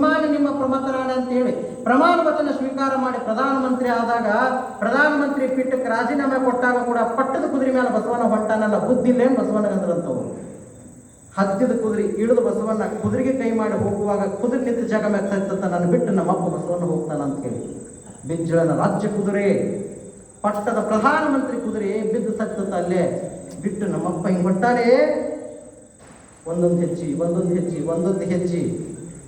ಅಭಿಮಾನಿ ನಿಮ್ಮ ಪ್ರಮತರಾಣೆ ಅಂತ ಹೇಳಿ ಪ್ರಮಾಣ ವಚನ ಸ್ವೀಕಾರ ಮಾಡಿ ಪ್ರಧಾನಮಂತ್ರಿ ಆದಾಗ ಪ್ರಧಾನಮಂತ್ರಿ ಪೀಠಕ್ಕೆ ರಾಜೀನಾಮೆ ಕೊಟ್ಟಾಗ ಕೂಡ ಪಟ್ಟದ ಕುದುರೆ ಮೇಲೆ ಬಸವನ ಹೊಂಟಾನಲ್ಲ, ಬುದ್ಧಿಲ್ಲೇನು ಬಸವನಗಂದ್ರಂತವು. ಹತ್ತಿದ ಕುದುರೆ ಇಳಿದು ಬಸವಣ್ಣ ಕುದುರೆಗೆ ಕೈ ಮಾಡಿ ಹೋಗುವಾಗ ಕುದುರೆ ನಿಂತ ಜಾಗ ಮೆತ್ತ ನನ್ನ ಬಿಟ್ಟು ನಮ್ಮಪ್ಪ ಬಸವಣ್ಣ ಹೋಗ್ತಾನ ಅಂತ ಹೇಳಿ ಬಿಜ್ಜಳನ ರಾಜ್ಯ ಕುದುರೆ, ಪಟ್ಟದ ಪ್ರಧಾನಮಂತ್ರಿ ಕುದುರೆ ಬಿದ್ದು ಸತ್ತತ್ತ ಅಲ್ಲೇ ಬಿಟ್ಟು ನಮ್ಮಪ್ಪ ಹಿಂಗೆ ಹೊಂಟಾರೆ. ಒಂದೊಂದು ಹೆಚ್ಚಿ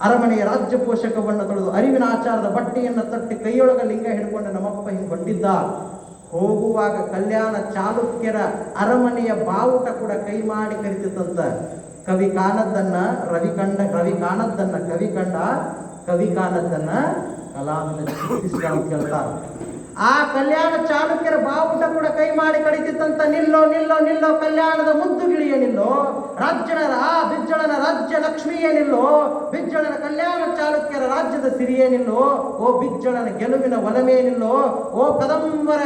ಅರಮನೆಯ ರಾಜ್ಯ ಪೋಷಕವನ್ನು ತೊಳೆದು ಅರಿವಿನ ಆಚಾರದ ಬಟ್ಟೆಯನ್ನು ತಟ್ಟಿ ಕೈಯೊಳಗ ಲಿಂಗ ಹಿಡ್ಕೊಂಡು ನಮ್ಮಪ್ಪ ಹಿಂಗೆ ಹೊಂಟಿದ್ದ. ಹೋಗುವಾಗ ಕಲ್ಯಾಣ ಚಾಲುಕ್ಯರ ಅರಮನೆಯ ಬಾವುಟ ಕೂಡ ಕೈ ಮಾಡಿ ಕರಿತಿತ್ತಂತ. ಕವಿ ಕಾಣದ್ದನ್ನ ಕವಿ ಕಂಡ, ಕವಿ ಕಾಣದ್ದನ್ನ ಕಲಾವಿದ ಚಿತ್ರಿಸಿದ ಅಂತ ಹೇಳ್ತಾರೆ. ಆ ಕಲ್ಯಾಣ ಚಾಲುಕ್ಯರ ಬಾವುಟ ಕೂಡ ಕೈ ಮಾಡಿ ಕಡಿತಿತ್ತಂತ. ನಿಲ್ಲೋ ನಿಲ್ಲೋ ನಿಲ್ಲೋ ಕಲ್ಯಾಣದ ಮುದ್ದು ಗಿಳಿಯ ನಿಲ್ಲೋ, ಬಿಜ್ಜಳನ ರಾಜ್ಯ ಲಕ್ಷ್ಮಿಯೇ ನಿಲ್ಲೋ, ಬಿಜ್ಜಳನ ಕಲ್ಯಾಣ ಚಾಲುಕ್ಯರ ರಾಜ್ಯದ ಸಿರಿಯೇ ನಿಲ್ಲೋ, ಓ ಬಿಜ್ಜಳನ ಗೆಲುವಿನ ಒಲಮೇ ನಿಲ್ಲೋ, ಓ ಕದಂಬರ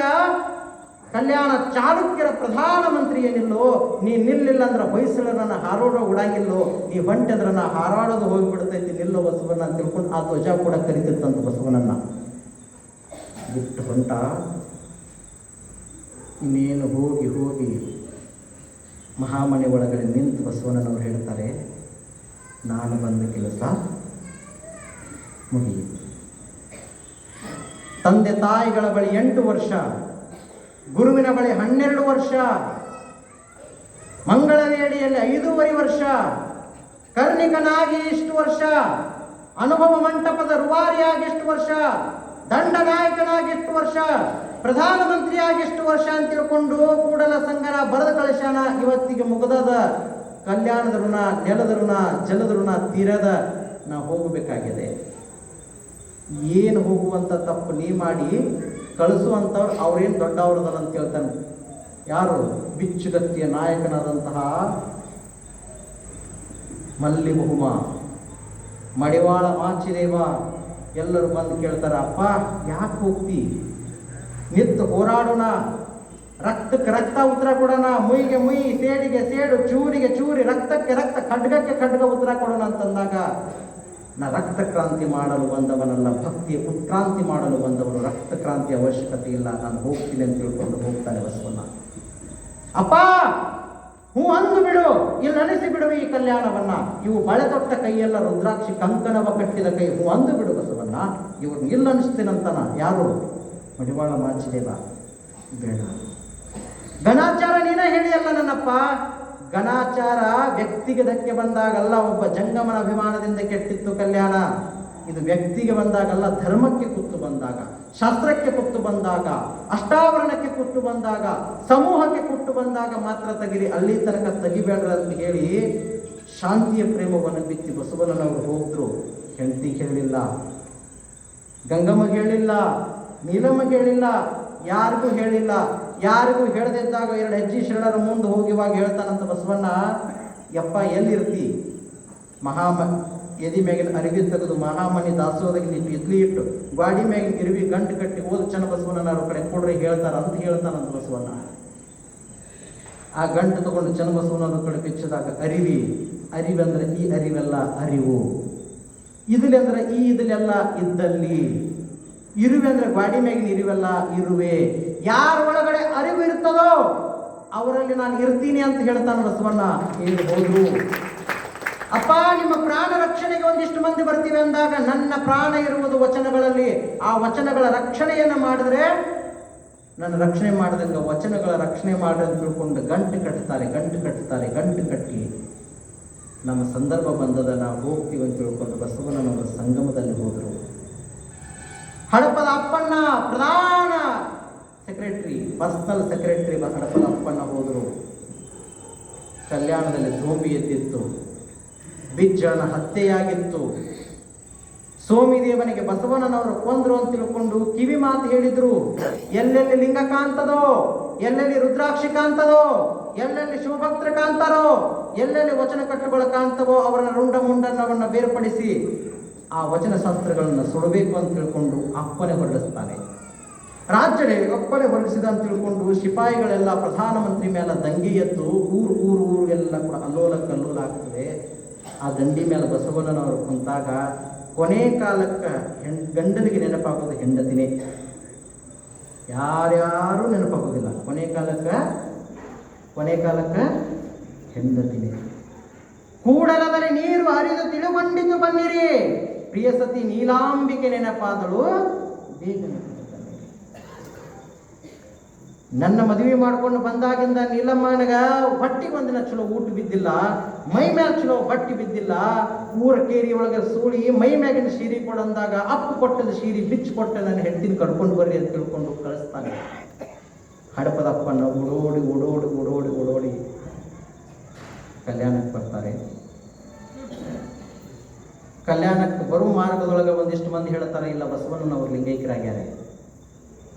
ಕಲ್ಯಾಣ ಚಾಲುಕ್ಯರ ಪ್ರಧಾನಮಂತ್ರಿಯೇ ನಿಲ್ಲೋ, ನೀ ನಿಲ್ಲಿಲ್ಲ ಅಂದ್ರೆ ಹೊಯ್ಸಳರನ್ನ ಹಾರೋಡೋ ಉಡಾಗಿಲ್ಲೋ, ನೀ ಹೊಂಟೆ ಅಂದ್ರೆ ನಾ ಹಾರಾಡೋದು ಹೋಗಿಬಿಡ್ತೈತಿ, ನಿಲ್ಲೋ ಬಸವಣ್ಣ ಅಂತ ತಿಳ್ಕೊಂಡು ಆ ಧ್ವಜ ಕೂಡ ಕರಿತಿತ್ತಂತ ಬಸವನನ್ನ. ಬಿಟ್ಟು ಹೊಂಟ. ಇನ್ನೇನು ಹೋಗಿ ಮಹಾಮನೆ ಒಳಗಡೆ ನಿಂತು ಬಸವಣ್ಣನವರು ಹೇಳ್ತಾರೆ, ನಾನು ಬಂದ ಕೆಲಸ ಮುಗಿಯಿತು. ತಂದೆ ತಾಯಿಗಳ ಬಳಿ 8 ವರ್ಷ, ಗುರುವಿನ ಬಳಿ 12 ವರ್ಷ, ಮಂಗಳವೇಡಿಯಲ್ಲಿ 5.5 ವರ್ಷ, ಕರ್ಣಿಕನಾಗಿ ಇಷ್ಟು ವರ್ಷ, ಅನುಭವ ಮಂಟಪದ ರೂವಾರಿಯಾಗಿ ಇಷ್ಟು ವರ್ಷ, ದಂಡನಾಯಕನಾಗಿ ಎಷ್ಟು ವರ್ಷ, ಪ್ರಧಾನಮಂತ್ರಿಯಾಗಿ ಎಷ್ಟು ವರ್ಷ ಅಂತ ತಿಳ್ಕೊಂಡು ಕೂಡಲ ಸಂಗನ ಬರೆದ ಕಳಿಸ್ಯಾನ. ಇವತ್ತಿಗೆ ಮುಗದದ ಕಲ್ಯಾಣದ ಋಣ, ನೆಲದ ಋಣ, ಜಲದ ಋಣ ತೀರದ ನಾ ಹೋಗಬೇಕಾಗಿದೆ. ಏನು ಹೋಗುವಂತ ತಪ್ಪು ನೀ ಮಾಡಿ ಕಳಿಸುವಂಥವ್ರು ಅವ್ರೇನು ದೊಡ್ಡವ್ರದಲ್ಲ ಅಂತ ಹೇಳ್ತಾನೆ. ಯಾರು? ಬಿಚ್ಚುಗತ್ತಿಯ ನಾಯಕನಾದಂತಹ ಮಲ್ಲಿ ಬಹುಮ, ಮಡಿವಾಳ ಮಾಚಿದೇವ ಎಲ್ಲರೂ ಬಂದು ಕೇಳ್ತಾರ, ಅಪ್ಪ ಯಾಕೆ ಹೋಗ್ತಿ? ನಿಂತು ಹೋರಾಡೋಣ, ರಕ್ತಕ್ಕೆ ರಕ್ತ ಉತ್ತರ ಕೊಡೋಣ, ಮುಯಿಗೆ ಮುಯಿ, ಸೇಡಿಗೆ ಸೇಡು, ಚೂರಿಗೆ ಚೂರಿ, ರಕ್ತಕ್ಕೆ ರಕ್ತ, ಖಡ್ಗಕ್ಕೆ ಖಡ್ಗ ಉತ್ತರ ಕೊಡೋಣ ಅಂತಂದಾಗ, ನಾ ರಕ್ತ ಕ್ರಾಂತಿ ಮಾಡಲು ಬಂದವನಲ್ಲ, ಭಕ್ತಿ ಉತ್ಕ್ರಾಂತಿ ಮಾಡಲು ಬಂದವನು, ರಕ್ತ ಕ್ರಾಂತಿ ಅವಶ್ಯಕತೆ ಇಲ್ಲ, ನಾನು ಹೋಗ್ತೀನಿ ಅಂತ ತಿಳ್ಕೊಂಡು ಹೋಗ್ತಾನೆ ಬಸವಣ್ಣ. ಅಪ್ಪ ಹ್ಞೂ ಅಂದು ಬಿಡು, ಇಲ್ಲಿ ನಡೆಸಿ ಬಿಡುವ ಈ ಕಲ್ಯಾಣವನ್ನ, ಇವು ಬಳೆ ತೊಟ್ಟ ಕೈಯೆಲ್ಲ ರುದ್ರಾಕ್ಷಿ ಕಂಕಣವ ಕಟ್ಟಿದ ಕೈ, ಹ್ಞೂ ಅಂದು ಬಿಡು ಬಸವಣ್ಣ, ಇವ್ರನ್ನ ಇಲ್ಲ ಅನಿಸ್ತೀನಂತನ. ಯಾರು? ಮಡಿವಾಳ ಮಾಚಿದೇವ. ಬೇಡ, ಗಣಾಚಾರ ನೀನೇ ಹೇಳಿಯಲ್ಲ ನನ್ನಪ್ಪ. ಗಣಾಚಾರ ವ್ಯಕ್ತಿಗೆ ಧಕ್ಕೆ ಬಂದಾಗಲ್ಲ, ಒಬ್ಬ ಜಂಗಮನ ಅಭಿಮಾನದಿಂದ ಕೆಟ್ಟಿತ್ತು ಕಲ್ಯಾಣ. ಇದು ವ್ಯಕ್ತಿಗೆ ಬಂದಾಗಲ್ಲ, ಧರ್ಮಕ್ಕೆ ಕುತ್ತು ಬಂದಾಗ, ಶಾಸ್ತ್ರಕ್ಕೆ ಕುತ್ತು ಬಂದಾಗ, ಅಷ್ಟಾವರಣಕ್ಕೆ ಕುಟ್ಟು ಬಂದಾಗ, ಸಮೂಹಕ್ಕೆ ಕುಟ್ಟು ಬಂದಾಗ ಮಾತ್ರ ತೆಗಿರಿ, ಅಲ್ಲಿ ತನಕ ತೆಗಿಬೇಡ್ರ ಅಂತ ಹೇಳಿ ಶಾಂತಿಯ ಪ್ರೇಮವನ್ನು ಬಿತ್ತಿ ಬಸವಣ್ಣನವರು ಹೋದ್ರು. ಹೆಂಡತಿಗೆ ಹೇಳಿಲ್ಲ, ಗಂಗಮ್ಮಗೆ ಹೇಳಿಲ್ಲ, ನೀಲಮ್ಮಗೆ ಹೇಳಿಲ್ಲ, ಯಾರಿಗೂ ಹೇಳಿಲ್ಲ. ಯಾರಿಗೂ ಹೇಳದಿದ್ದಾಗ 2 ಹೆಜ್ಜೆ ಶರಣರ ಮುಂದೆ ಹೋಗಿವಾಗ ಹೇಳ್ತಾನಂತ ಬಸವಣ್ಣ, ಯಪ್ಪ ಎಲ್ಲಿರ್ತಿ? ಎದಿ ಮ್ಯಾಗಿನ ಅರಿವಿ ತೆಗೆದು ಮಹಾಮನಿ ದಾಸೋದಕ್ಕೆ ಇಡ್ಲಿ ಇಟ್ಟು ಗಾಡಿ ಮ್ಯಾಗಿನ ಇರುವಿ ಗಂಟು ಕಟ್ಟಿ ಓದ್ ಚೆನ್ನ ಬಸವಣ್ಣನವ್ರ ಕಡೆ ಕೊಡ್ರಿ ಹೇಳ್ತಾರಂತ ಹೇಳ್ತಾನಂತ ಬಸವಣ್ಣ. ಆ ಗಂಟು ತಗೊಂಡು ಚೆನ್ನ ಬಸವಣ್ಣವ್ರ ಕಡೆ ಬಿಚ್ಚಿದಾಗ ಅರಿವಂದ್ರೆ ಈ ಅರಿವೆಲ್ಲ ಅರಿವು, ಇದಲಿ ಅಂದ್ರೆ ಈ ಇದಲೆಲ್ಲ ಇದ್ದಲ್ಲಿ, ಇರುವೆ ಅಂದ್ರೆ ಗಾಡಿ ಮ್ಯಾಗಿನ ಇರುವೆಲ್ಲ ಇರುವೆ. ಯಾರ ಒಳಗಡೆ ಅರಿವು ಇರ್ತದೋ ಅವರಲ್ಲಿ ನಾನು ಇರ್ತೀನಿ ಅಂತ ಹೇಳ್ತಾನೆ ಬಸವಣ್ಣ. ಹೇಳಿ ಹೋದ್ರು. ಅಪ್ಪ ನಿಮ್ಮ ಪ್ರಾಣ ರಕ್ಷಣೆಗೆ ಒಂದಿಷ್ಟು ಮಂದಿ ಬರ್ತೀವಿ ಅಂದಾಗ, ನನ್ನ ಪ್ರಾಣ ಇರುವುದು ವಚನಗಳಲ್ಲಿ, ಆ ವಚನಗಳ ರಕ್ಷಣೆಯನ್ನು ಮಾಡಿದ್ರೆ ನನ್ನ ರಕ್ಷಣೆ ಮಾಡಿದಂಗ ವಚನಗಳ ರಕ್ಷಣೆ ಮಾಡಿ ಅಂತ ತಿಳ್ಕೊಂಡು ಗಂಟು ಕಟ್ಟಿ ನಮ್ಮ ಸಂದರ್ಭ ಬಂದದ ನಾವು ಹೋಗ್ತೀವಿ ಅಂತ ತಿಳ್ಕೊಂಡು ಬಸವಣ್ಣನವರ ಸಂಗಮದಲ್ಲಿ ಹೋದರು. ಹಡಪದ ಅಪ್ಪಣ್ಣ ಪ್ರಧಾನ secretary, personal secretary Hadapada Appanna ಹೋದರು. ಕಲ್ಯಾಣದಲ್ಲಿ ಧೂಮಿ ಎದ್ದಿತ್ತು, ಬಿಜ್ಜಳನ ಹತ್ಯೆಯಾಗಿತ್ತು. ಸೋಮಿದೇವನಿಗೆ ಬಸವಣ್ಣನವರು ಕೊಂದ್ರು ಅಂತ ತಿಳ್ಕೊಂಡು ಕಿವಿ ಮಾತು ಹೇಳಿದ್ರು. ಎಲ್ಲೆಲ್ಲಿ ಲಿಂಗ ಕಾಣ್ತದೋ, ಎಲ್ಲೆಲ್ಲಿ ರುದ್ರಾಕ್ಷಿ ಕಾಣ್ತದೋ, ಎಲ್ಲೆಲ್ಲಿ ಶಿವಭಕ್ತರ ಕಾಣ್ತಾರೋ, ಎಲ್ಲೆಲ್ಲಿ ವಚನ ಕಟ್ಟುಗಳು ಕಾಣ್ತವೋ ಅವರನ್ನ ರುಂಡ ಮುಂಡನ್ನವನ್ನ ಬೇರ್ಪಡಿಸಿ ಆ ವಚನ ಶಾಸ್ತ್ರಗಳನ್ನು ಸುಡಬೇಕು ಅಂತ ತಿಳ್ಕೊಂಡು ಅಪ್ಪನೆ ಹೊರಡಿಸ್ತಾನೆ. ರಾಜ್ಯಡೆ ಒಪ್ಪನೆ ಹೊರಡಿಸಿದ ಅಂತ ತಿಳ್ಕೊಂಡು ಶಿಪಾಯಿಗಳೆಲ್ಲ ಪ್ರಧಾನಮಂತ್ರಿ ಮೇಲೆ ದಂಗೆ ಎದ್ದು ಊರು ಎಲ್ಲ ಕೂಡ ಅಲ್ಲೋಲ ಕಲ್ಲೋಲ ಆಗ್ತದೆ. ಆ ದಂಡಿ ಮೇಲೆ ಬಸವಣ್ಣನವರು ಕುಂತಾಗ ಕೊನೆ ಕಾಲಕ್ಕೆ ಗಂಡನಿಗೆ ನೆನಪಾಗೋದು ಹೆಂಡತಿನೇ. ಯಾರ್ಯಾರೂ ನೆನಪಾಗೋದಿಲ್ಲ. ಕೊನೆ ಕಾಲಕ್ಕೆ ಹೆಂಡತಿನೇ. ಕೂಡಲದರೆ ನೀರು ಹರಿದು ತಿಳುಗೊಂಡಿತು ಬನ್ನಿರಿ, ಪ್ರಿಯ ಸತಿ ನೀಲಾಂಬಿಕೆ ನೆನಪಾದಳು ಬೇಗನೆ. ನನ್ನ ಮದುವೆ ಮಾಡ್ಕೊಂಡು ಬಂದಾಗಿಂದ ನೀಲಮ್ಮನಗ ಹೊಟ್ಟಿಗೆ ಒಂದಿನ ಚಲೋ ಊಟ ಬಿದ್ದಿಲ್ಲ, ಮೈ ಮ್ಯಾಲ ಚಲೋ ಬಟ್ಟಿ ಬಿದ್ದಿಲ್ಲ. ಊರ ಕೇರಿ ಒಳಗೆ ಸೂಳಿ ಮೈ ಮ್ಯಾಗಿನ ಸೀರೆ ಕೊಡಂದಾಗ ಅಪ್ಪು ಕೊಟ್ಟದ ಸೀರೆ ಬಿಚ್ಚಿ ಕೊಟ್ಟ ನನ್ನ ಹೆಂಡತಿನ ಕಡ್ಕೊಂಡು ಬರ್ರಿ ಅಂತ ತಿಳ್ಕೊಂಡು ಕಳಿಸ್ತಾನೆ. ಹಡಪದಪ್ಪನ ಓಡೋಡಿ ಕಲ್ಯಾಣಕ್ಕೆ ಬರ್ತಾರೆ. ಕಲ್ಯಾಣಕ್ಕೆ ಬರುವ ಮಾರ್ಗದೊಳಗೆ ಒಂದಿಷ್ಟು ಮಂದಿ ಹೇಳ್ತಾರೆ, ಇಲ್ಲ ಬಸವಣ್ಣನವರು ಲಿಂಗೈಕ್ಯರಾಗ್ಯಾರ.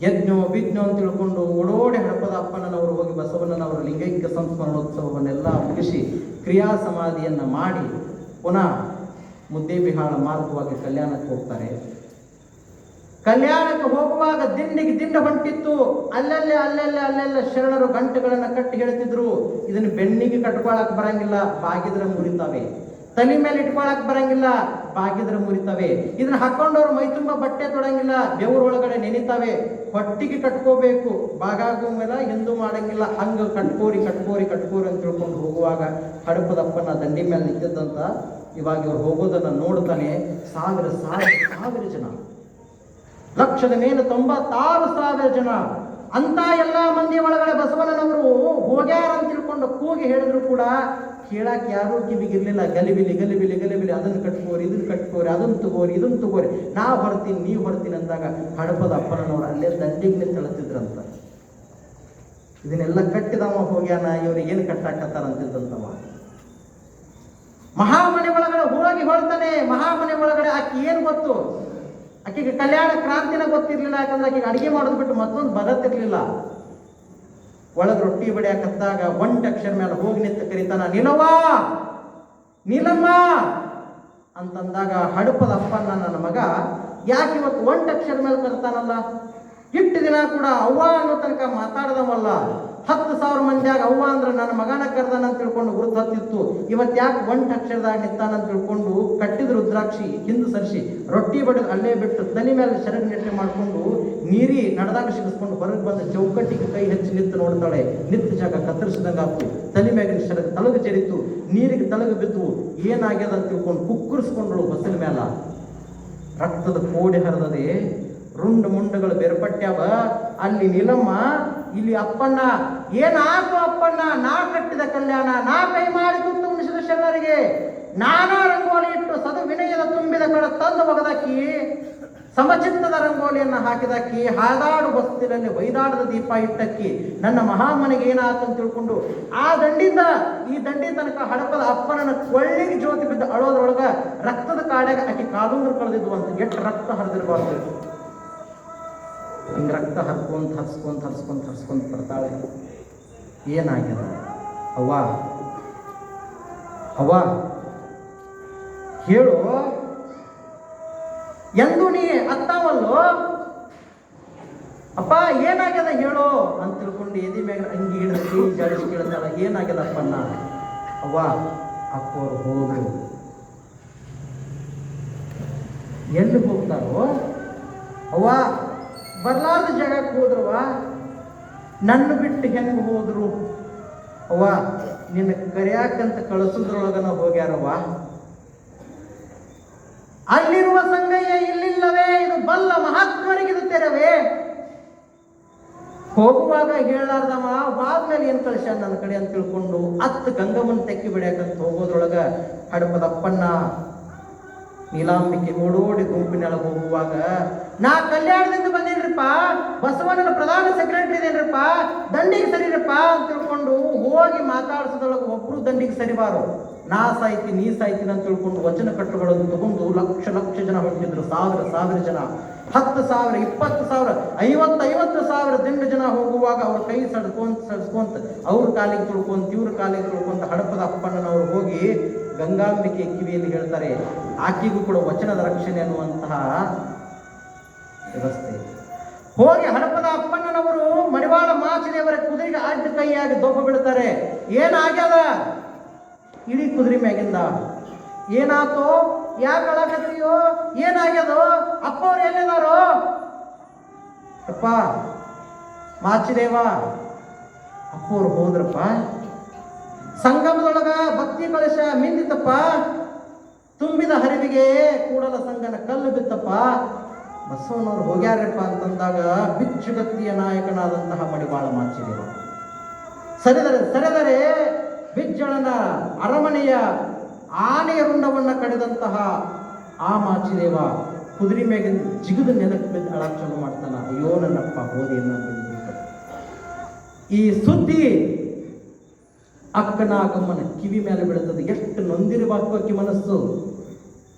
ಯಜ್ಞೋ ವಿಜ್ಞೋ ಅಂತ ತಿಳ್ಕೊಂಡು ಓಡೋಡಿ ಹಡಪದ ಅಪ್ಪನವರು ಹೋಗಿ ಬಸವಣ್ಣನವರ ಲಿಂಗೈಕ್ಯ ಸಂಸ್ಮರಣೋತ್ಸವವನ್ನೆಲ್ಲ ಮುಗಿಸಿ ಕ್ರಿಯಾ ಸಮಾಧಿಯನ್ನು ಮಾಡಿ ಪುನಃ ಮುದ್ದೇಬಿಹಾಳ ಮಾರ್ಗವಾಗಿ ಕಲ್ಯಾಣಕ್ಕೆ ಹೋಗ್ತಾರೆ. ಕಲ್ಯಾಣಕ್ಕೆ ಹೋಗುವಾಗ ದಿಂಡಿಗೆ ದಿಂಡ ಹೊಂಟಿತ್ತು. ಅಲ್ಲೆಲ್ಲ ಶರಣರು ಗಂಟೆಗಳನ್ನು ಕಟ್ಟಿ ಹೇಳ್ತಿದ್ರು, ಇದನ್ನು ಬೆನ್ನಿಗೆ ಕಟ್ಕೊಳಕ್ ಬರಂಗಿಲ್ಲ, ಬಾಗಿದ್ರೆ ಮುರಿತಾವೆ. ತಲೆ ಮೇಲೆ ಇಟ್ಕೊಳಕ್ ಬರಂಗಿಲ್ಲ, ಬಾಗಿದ್ರೆ ಮುರಿತವೆ. ಇದನ್ನ ಹಾಕೊಂಡವ್ರು ಮೈ ತುಂಬ ಬಟ್ಟೆ ತೊಡಂಗಿಲ್ಲ, ಬೆವರೊಳಗಡೆ ನೆನಿತಾವೆ. ಹೊಟ್ಟಿಗೆ ಕಟ್ಕೋಬೇಕು, ಬಾಗಾಗೋ ಮೇಲೆ ಹಿಂದೂ ಮಾಡಂಗಿಲ್ಲ. ಹಂಗ ಕಟ್ಕೋರಿ ಅಂತ ತಿಳ್ಕೊಂಡು ಹೋಗುವಾಗ ಹಡಪದಪ್ಪನ ದಂಡಿ ಮೇಲೆ ನಿಂತಿದ್ದಂತ ಇವಾಗ ಇವ್ರು ಹೋಗೋದನ್ನ ನೋಡ್ತಾನೆ. ಸಾವಿರ ಜನ, ಲಕ್ಷದ ಮೇಲೆ 96,000 ಜನ. ಅಂತ ಎಲ್ಲಾ ಮಂದಿ ಒಳಗಡೆ ಬಸವಣ್ಣನವರು ಹೋಗ್ಯಾರ ಅಂತ ತಿಳ್ಕೊಂಡು ಕೂಗಿ ಹೇಳಿದ್ರು ಕೂಡ ಕೇಳಾಕ ಯಾರೂ ಕಿವಿಗಿರ್ಲಿಲ್ಲ. ಗಲಿಬಿಲಿ ಅದನ್ನು ಕಟ್ಕೋರಿ, ಇದನ್ನು ಕಟ್ಕೋರಿ, ಅದನ್ನು ತಗೋರಿ, ನಾ ಹೊರ್ತೀನಿ ನೀವು ಹೊರ್ತೀನಿ ಅಂದಾಗ ಹಡಪದ ಅಪ್ಪನವರು ಅಲ್ಲೇ ದಂಡಿಗೆ ತಳತಿದ್ರಂತ. ಇದನ್ನೆಲ್ಲ ಕಟ್ಟಿದವ ಹೋಗ್ಯಾನ, ಇವ್ರಿಗೆ ಏನು ಕಟ್ಟಾಕತ್ತಾರ ಅಂತಿದ್ದಂತವ. ಮಹಾಮನೆ ಒಳಗಡೆ ಹೋಗಿ ಹೊಳ್ತಾನೆ. ಮಹಾಮನೆ ಒಳಗಡೆ ಆಕೆ ಏನು ಗೊತ್ತು? ಆಕೆಗೆ ಕಲ್ಯಾಣ ಕ್ರಾಂತಿನ ಗೊತ್ತಿರ್ಲಿಲ್ಲ. ಯಾಕಂದ್ರೆ ಆಕೆಗೆ ಅಡಿಗೆ ಮಾಡೋದು ಬಿಟ್ಟು ಮತ್ತೊಂದು ಬದತ್ತಿರ್ಲಿಲ್ಲ. ಒಳಗೆ ರೊಟ್ಟಿ ಬಡಿಯಾಕತ್ತಾಗ ಒಂಟಕ್ಷರ ಮೇಲೆ ಹೋಗಿ ನಿಂತು ಕರೀತಾನ, ನೀಲಮ್ಮ ಅಂತಂದಾಗ ಹಡಪದ ಅಪ್ಪನ ನನ್ನ ಮಗ ಯಾಕೆ ಇವತ್ತು ಒಂಟಕ್ಷರ ಮೇಲೆ ಕರ್ತಾನಲ್ಲ? ಇಟ್ಟು ದಿನ ಕೂಡ ಅವ್ವ ಅನ್ನೋ ತನಕ ಮಾತಾಡದವಲ್ಲ. 10,000 ಮಂದಿಯಾಗ ಅವ್ವ ಅಂದ್ರೆ ನನ್ನ ಮಗನ ಕರ್ದಾನ ಅಂತ ತಿಳ್ಕೊಂಡು ಗುರುತು ಹತ್ತಿತ್ತು. ಇವತ್ತು ಯಾಕೆ ಒಂಟಕ್ಷರದಾಗ ನಿಂತಾನಂತ ತಿಳ್ಕೊಂಡು ಕಟ್ಟಿದ ರುದ್ರಾಕ್ಷಿ ಹಿಂದೆ ಸರಿಸಿ ರೊಟ್ಟಿ ಬಡಿದು ಅಲ್ಲೇ ಬಿಟ್ಟು ತಲೆ ಮೇಲೆ ಸೆರಗು ನೆಟ್ಟೆ ಮಾಡಿಕೊಂಡು ನೀರಿ ನಡೆದಾಗ ಸಿಗಿಸ್ಕೊಂಡು ಹೊರಗೆ ಬಂದ ಚೌಕಟ್ಟಿಗೆ ಕೈ ಹಚ್ಚಿ ನಿಂತು ನೋಡ್ತಾಳೆ. ನಿಂತ ಜಾಗ ಕತ್ತರಿಸಿದಂಗಾತು. ತಲೆ ಮ್ಯಾಗಿನ ಸೆರಗು ತಳಗ ಚೆರಿತು, ನೀರಿಗೆ ತಳಗ ಬಿದ್ದು ಏನಾಗ್ಯದ ಅಂತ ತಿಳ್ಕೊಂಡು ಕುಕ್ಕರಿಸ್ಕೊಂಡಳು ಬಸ್ಸಿನ ಮೇಲ. ರಕ್ತದ ಕೋಡಿ ಹರಿದದೆ, ರುಂಡು ಮುಂಡಗಳು ಬೇರ್ಪಟ್ಟ್ಯಾವ. ಅಲ್ಲಿ ನೀಲಮ್ಮ, ಇಲ್ಲಿ ಅಪ್ಪಣ್ಣ. ಏನಾಯ್ತು ಅಪ್ಪಣ್ಣ? ನಾ ಕಟ್ಟಿದ ಕಲ್ಯಾಣ, ನಾ ಕೈ ಮಾಡಿ ತುತ್ತು ಉಣಿಸಿದ ಶರಣರಿಗೆ, ನಾನಾ ರಂಗೋಲಿ ಇಟ್ಟು ಸದು ವಿನಯದ ತುಂಬಿದ ಕಡ ತಂದು ಒಗದಾಕಿ, ಸಮಚಿತ್ತದ ರಂಗೋಲಿಯನ್ನು ಹಾಕಿದಾಕಿ, ಹಾದಾಡು ಬಸ್ತಿನಲ್ಲಿ ವೈದಾಡದ ದೀಪ ಇಟ್ಟಕ್ಕಿ, ನನ್ನ ಮಹಾಮನೆಗೆ ಏನಾಯ್ತು ಅಂತ ತಿಳ್ಕೊಂಡು ಆ ದಂಡಿಂದ ಈ ದಂಡಿ ತನಕ ಹಡಪದ ಅಪ್ಪನನ್ನ ಕೊಳ್ಳಿಗೆ ಜ್ಯೋತಿ ಬಿದ್ದು ಅಳೋದ್ರೊಳಗ ರಕ್ತದ ಕಾಡ್ಯಾಗ ಆಕಿ ಕಾಲುಂಗ್ರು ಕಳೆದಿದ್ವು ಅಂತ. ಎಷ್ಟು ರಕ್ತ ಹರಿದಿರಬಾರ್ದು. ಹಿಂಗೆ ರಕ್ತ ಹರ್ಸ್ಕೊಂತ ಬರ್ತಾಳೆ. ಏನಾಗ್ಯದ? ಅವ್ವ ಹೇಳು, ಎಂದು ನೀ ಅತ್ತಾವಲ್ಲೋ? ಅಪ್ಪ ಏನಾಗ್ಯದ ಹೇಳು ಅಂತ ತಿಳ್ಕೊಂಡು ಎದಿ ಮ್ಯಾಗ ಅಂಗಿ ಹಿಡಿದು ಜಾಡಿಸಿ ಕೇಳ್ತಾಳ. ಏನಾಗ್ಯದ ಅಪ್ಪಣ್ಣ? ಅಪ್ಪವ್ರು ಹೋದ್ರು. ಎಲ್ಲಿ ಹೋಗ್ತಾರೋ? ಬರ್ಲಾರ್ದ ಜಾಗಕ್ಕೆ ಹೋದ್ರವ. ನನ್ನ ಬಿಟ್ಟು ಹೆಂಗೆ ಹೋದ್ರು? ನಿನ್ನ ಕರಿಯಾಕಂತ ಕಳಿಸೋದ್ರೊಳಗನ ಹೋಗ್ಯಾರವ್ವ. ಅಲ್ಲಿರುವ ಸಂಗಯ್ಯ ಇಲ್ಲಿಲ್ಲವೇ? ಇದು ಬಲ್ಲ ಮಹಾತ್ಮರಿಗಿದು ತೆರವೇ. ಹೋಗುವಾಗ ಹೇಳಾರ್ದವ ಆದ್ಮೇಲೆ ಏನ್ ಕಳಿಸ್ಯಾನ ನನ್ನ ಕಡೆ ಅಂತ ತಿಳ್ಕೊಂಡು ಗಂಗಮ್ಮನ ತೆಕ್ಕಿ ಬಿಡ್ಯಾಕಂತ ಹೋಗೋದ್ರೊಳಗ ಹಡಪದಪ್ಪಣ್ಣ ನೀಲಾಂಬಿಕೆ ಓಡೋಡಿ ಗುಂಪಿನೊಳಗೆ ಹೋಗುವಾಗ, ನಾ ಕಲ್ಯಾಣದಿಂದ ಬಂದೇನ್ರಿಪ್ಪ, ಬಸವಣ್ಣನ ಪ್ರಧಾನ ಸೆಕ್ರೆಟರಿ ಇದೇನ್ರಿಪ್ಪ, ದಂಡಿಗೆ ಸರಿರಪ್ಪ ಅಂತ ತಿಳ್ಕೊಂಡು ಹೋಗಿ ಮಾತಾಡ್ಸೋದ್ರೊಳಗೆ ಒಬ್ರು ದಂಡಿಗೆ ಸರಿಬಾರು. ನಾ ಸಾಯ್ತಿ ನೀ ಸಾಯ್ತೀನಿ ಅಂತ ತಿಳ್ಕೊಂಡು ವಚನ ಕಟ್ಟುಗಳನ್ನು ತಗೊಂಡು ಲಕ್ಷ ಜನ ಹೊಂಟಿದ್ರು. ಸಾವಿರ ಜನ, 10,000, 20,000, 50,000 ದಿಂಡು ಜನ ಹೋಗುವಾಗ ಅವ್ರ ಕೈ ಸಡ್ಸ್ಕೊಂತ ಅವ್ರ ಕಾಲಿಗೆ ತುಳ್ಕೊಂತ ಇವ್ರ ಕಾಲಿಗೆ ತುಳ್ಕೊಂತ ಹಡಪದ ಅಪ್ಪಣ್ಣನವ್ರು ಹೋಗಿ ಗಂಗಾಂಬಿಕೆ ಕಿವಿಯಲ್ಲಿ ಹೇಳ್ತಾರೆ. ಆಕೆಗೂ ಕೂಡ ವಚನದ ರಕ್ಷಣೆ ಅನ್ನುವಂತಹ ವ್ಯವಸ್ಥೆ. ಹೋಗಿ ಹಡಪದ ಅಪ್ಪಣ್ಣನವರು ಮಡಿವಾಳ ಮಾಚಿದೇವರ ಕುದುರೆಗೆ ಅಡ್ಡ ಕೈಯಾಗಿ ದೊಬ್ಬ ಬಿಡ್ತಾರೆ. ಏನಾಗ್ಯದ? ಇಡೀ ಕುದುರೆ ಮ್ಯಾಗಿಂದ ಏನಾತೋ ಯಾಕೆ ಅಳಕತ್ತೀಯೋ? ಏನಾಗ್ಯದೋ? ಅಪ್ಪ ಅವ್ರು ಎಲ್ಲಿದಾರೋ? ಅಪ್ಪ ಮಾಚಿದೇವ, ಅಪ್ಪವ್ರು ಹೋದ್ರಪ್ಪ. ಸಂಗಮದೊಳಗ ಭಕ್ತಿ ಕಳಶ ಮಿಂದಿತಪ್ಪ. ತುಂಬಿದ ಹರಿವಿಗೆ ಕೂಡಲ ಸಂಗನ ಕಲ್ಲು ಬಿತ್ತಪ್ಪ. ಬಸವಣ್ಣವ್ರು ಹೋಗ್ಯಾರಪ್ಪ ಅಂತಂದಾಗ ಬಿಚ್ಚುಗತ್ತಿಯ ನಾಯಕನಾದಂತಹ ಮಡಿವಾಳ ಮಾಚಿದೇವ ಸರೆದರೆ ಬಿಜ್ಜಳನ ಅರಮನೆಯ ಆನೆಯ ರುಂಡವನ್ನ ಕಡಿದಂತಹ ಆ ಮಾಚಿದೇವ ಕುದುರೆ ಮೇಲೆ ಜಿಗಿದು ನೆಲಕ್ಕೆ ಬಿದ್ದು ಅಳಕ್ ಚಾಲು ಮಾಡ್ತಾನ. ಅಯ್ಯೋ ನನ್ನಪ್ಪ ಹೋದೆ ಈ ಸುದ್ದಿ ಅಕ್ಕನಾಗಮ್ಮನ ಕಿವಿ ಮೇಲೆ ಬೀಳುತ್ತದೆ. ಎಷ್ಟು ನೊಂದಿರಬೇಕು ಮನಸ್ಸು.